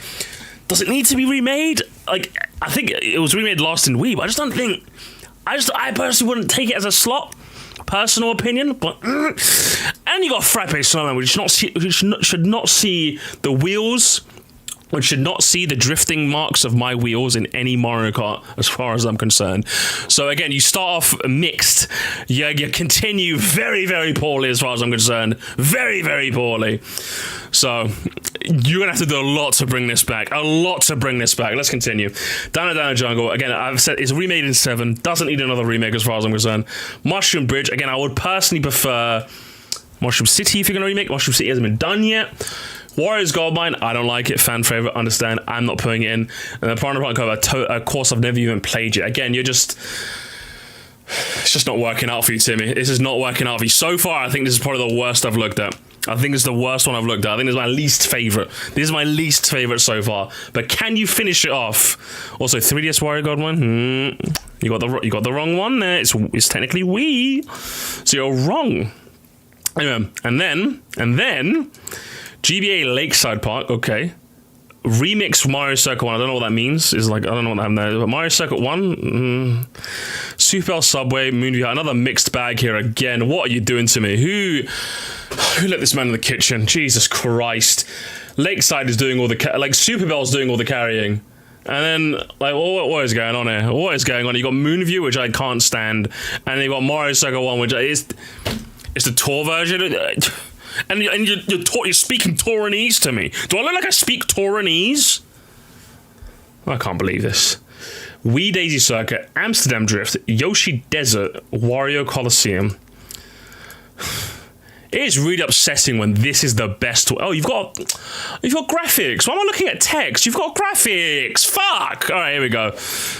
Does it need to be remade? Like, I think it was remade last in Wii, but I just don't think... I personally wouldn't take it as a slot. Personal opinion, but and you got Frappe Snowland, which should not see the wheels, which should not see the drifting marks of my wheels in any Mario Kart, as far as I'm concerned. So again, you start off mixed, you continue very, very poorly, as far as I'm concerned, very, very poorly. So you're gonna have to do a lot to bring this back. Let's continue. Down Jungle. Again, I've said it's remade in 7. Doesn't need another remake as far as I'm concerned. Mushroom Bridge. Again, I would personally prefer Mushroom City if you're gonna remake. Mushroom City hasn't been done yet. Warriors Goldmine. I don't like it. Fan favorite. Understand. I'm not putting it in. And then Piranha Plant Cover. A course I've never even played yet. Again, it's just not working out for you, Timmy. This is not working out for you. So far, I think this is probably the worst I've looked at. I think it's the worst one I've looked at. I think this is my least favorite. This is my least favorite so far. But can you finish it off? Also, 3DS Wario God one. You got the wrong one there. It's technically Wii, so you're wrong. Anyway, and then GBA Lakeside Park. Okay, Remix Mario Circuit 1. I don't know what that means. It's like, I don't know what that happened there. But Mario Circuit 1, Super Bell Subway, Moonview, another mixed bag here again. What are you doing to me? Who let this man in the kitchen? Jesus Christ. Lakeside is doing all the Super Bell's doing all the carrying. And then, like, what is going on here? What is going on? You got Moonview, which I can't stand, and you got Mario Circuit 1, which is it's the tour version. And you're speaking Taurinese to me. Do I look like I speak Taurinese? I can't believe this. Wii Daisy Circuit, Amsterdam Drift, Yoshi Desert, Wario Coliseum. It is really upsetting when this is the best. Oh, you've got graphics. Why am I looking at text? You've got graphics. Fuck. All right, here we go.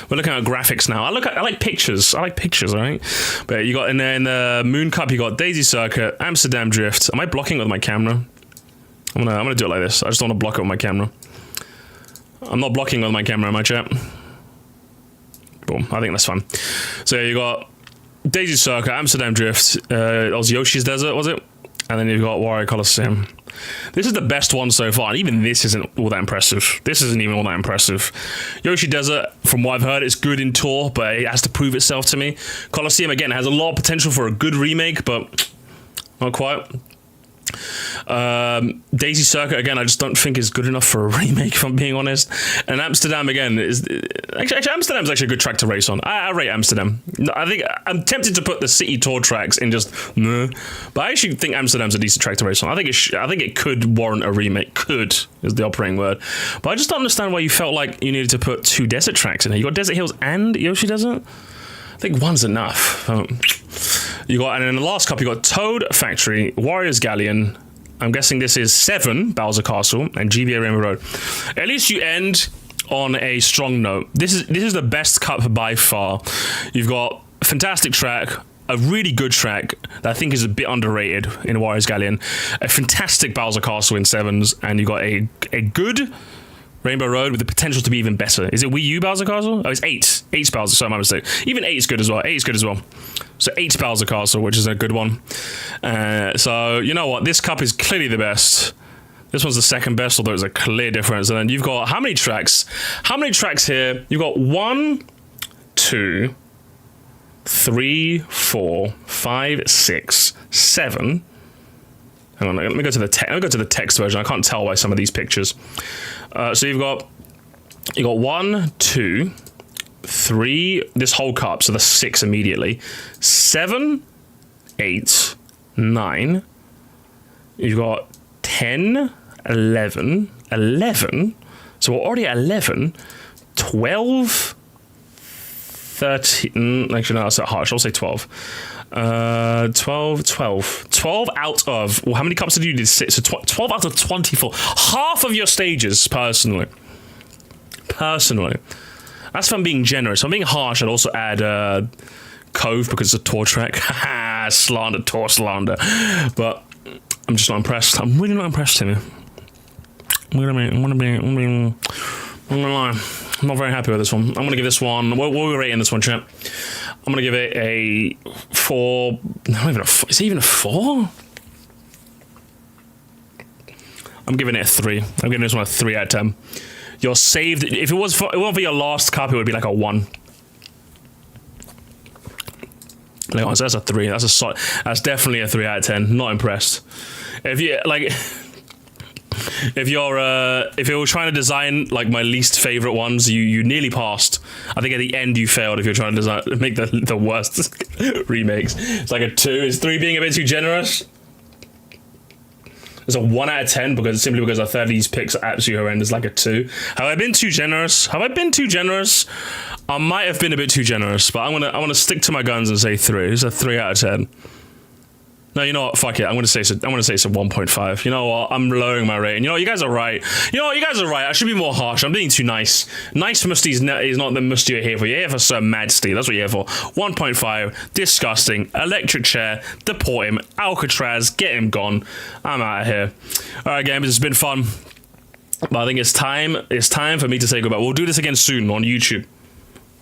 We're looking at graphics now. I like pictures. I like pictures. All right. But you got in the Moon Cup. You got Daisy Circuit, Amsterdam Drift. Am I blocking it with my camera? I'm gonna do it like this. I just don't want to block it with my camera. I'm not blocking with my camera, am I, chat? Boom. I think that's fine. So you got Daisy Circuit, Amsterdam Drift. That was Yoshi's Desert, was it? And then you've got Wario Coliseum. This is the best one so far, and even this isn't all that impressive. This isn't even all that impressive. Yoshi Desert, from what I've heard, it's good in tour, but it has to prove itself to me. Coliseum, again, has a lot of potential for a good remake, but not quite. Daisy Circuit, again, I just don't think is good enough for a remake, if I'm being honest. And Amsterdam, again, is actually Amsterdam's actually a good track to race on. I rate Amsterdam. I think I'm tempted to put the city tour tracks in just, but I actually think Amsterdam's a decent track to race on. I think it could warrant a remake. Could is the operating word, but I just don't understand why you felt like you needed to put 2 desert tracks in here. You got Desert Hills and Yoshi Desert. I think one's enough. You got, and in the last cup, you got Toad Factory, Warriors Galleon. I'm guessing this is 7 Bowser Castle and GBA Rainbow Road. At least you end on a strong note. This is the best cup by far. You've got a fantastic track, a really good track that I think is a bit underrated in Warriors Galleon, a fantastic Bowser Castle in 7s, and you got a good Rainbow Road with the potential to be even better. Is it Wii U Bowser Castle? Oh, it's 8. 8's Bowser, sorry, my mistake. Even 8 is good as well. 8 is good as well. So 8's Bowser Castle, which is a good one. So, you know what? This cup is clearly the best. This one's the second best, although there's a clear difference. And then you've got how many tracks? How many tracks here? You've got 1, 2, 3, 4, 5, 6, 7. Hang on, let me go to the text version. I can't tell by some of these pictures. So you've got 1, 2, 3. This whole cup, so the 6 immediately. 7, 8, 9. You've got 10, 11. So we're already at 11. 12, 13. Actually, no, that's harsh. I'll say 12. 12 out of, well, how many cups did you do? So 12 out of 24. Half of your stages, personally. That's if I'm being generous. If I'm being harsh, I'd also add Cove because it's a tour track. Slander, tour slander. But I'm just not impressed. I'm really not impressed, Timmy. I'm gonna lie. I'm not very happy with this one. I'm gonna give this one. What are we rating this one, champ? I'm gonna give it a 4. Not even a 4. Is it even a 4? I'm giving it a 3. I'm giving this one a 3 out of 10. You're saved. If it wasn't for your last cup, it would be like a 1. So that's a 3. That's a solid. That's definitely a 3 out of 10. Not impressed. If you're trying to design like my least favorite ones, you nearly passed. I think at the end you failed if you're trying to make the worst remakes. It's like a 2. Is 3 being a bit too generous? It's a 1 out of 10 because a third of these picks are absolutely horrendous. Like a 2. Have I been too generous? I might have been a bit too generous, but I'm gonna stick to my guns and say 3. It's a 3 out of 10. No, you know what? Fuck it. I'm gonna say it's a 1.5. You know what? I'm lowering my rating. You know what? You guys are right. I should be more harsh. I'm being too nice. Nice Musty is not the Musty you're here for. You're here for Sir Madsty. That's what you're here for. 1.5. Disgusting. Electric chair. Deport him. Alcatraz. Get him gone. I'm out of here. All right, gamers. It's been fun. But I think it's time for me to say goodbye. We'll do this again soon on YouTube.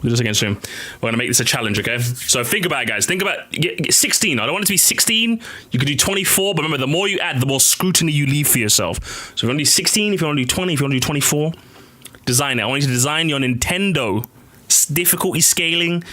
Do this against him. We're gonna make this a challenge, okay? So think about it, guys. Think about get 16. I don't want it to be 16. You could do 24, but remember, the more you add, the more scrutiny you leave for yourself. So if you want to do 16, if you want to do 20, if you want to do 24, design it. I want you to design your Nintendo difficulty scaling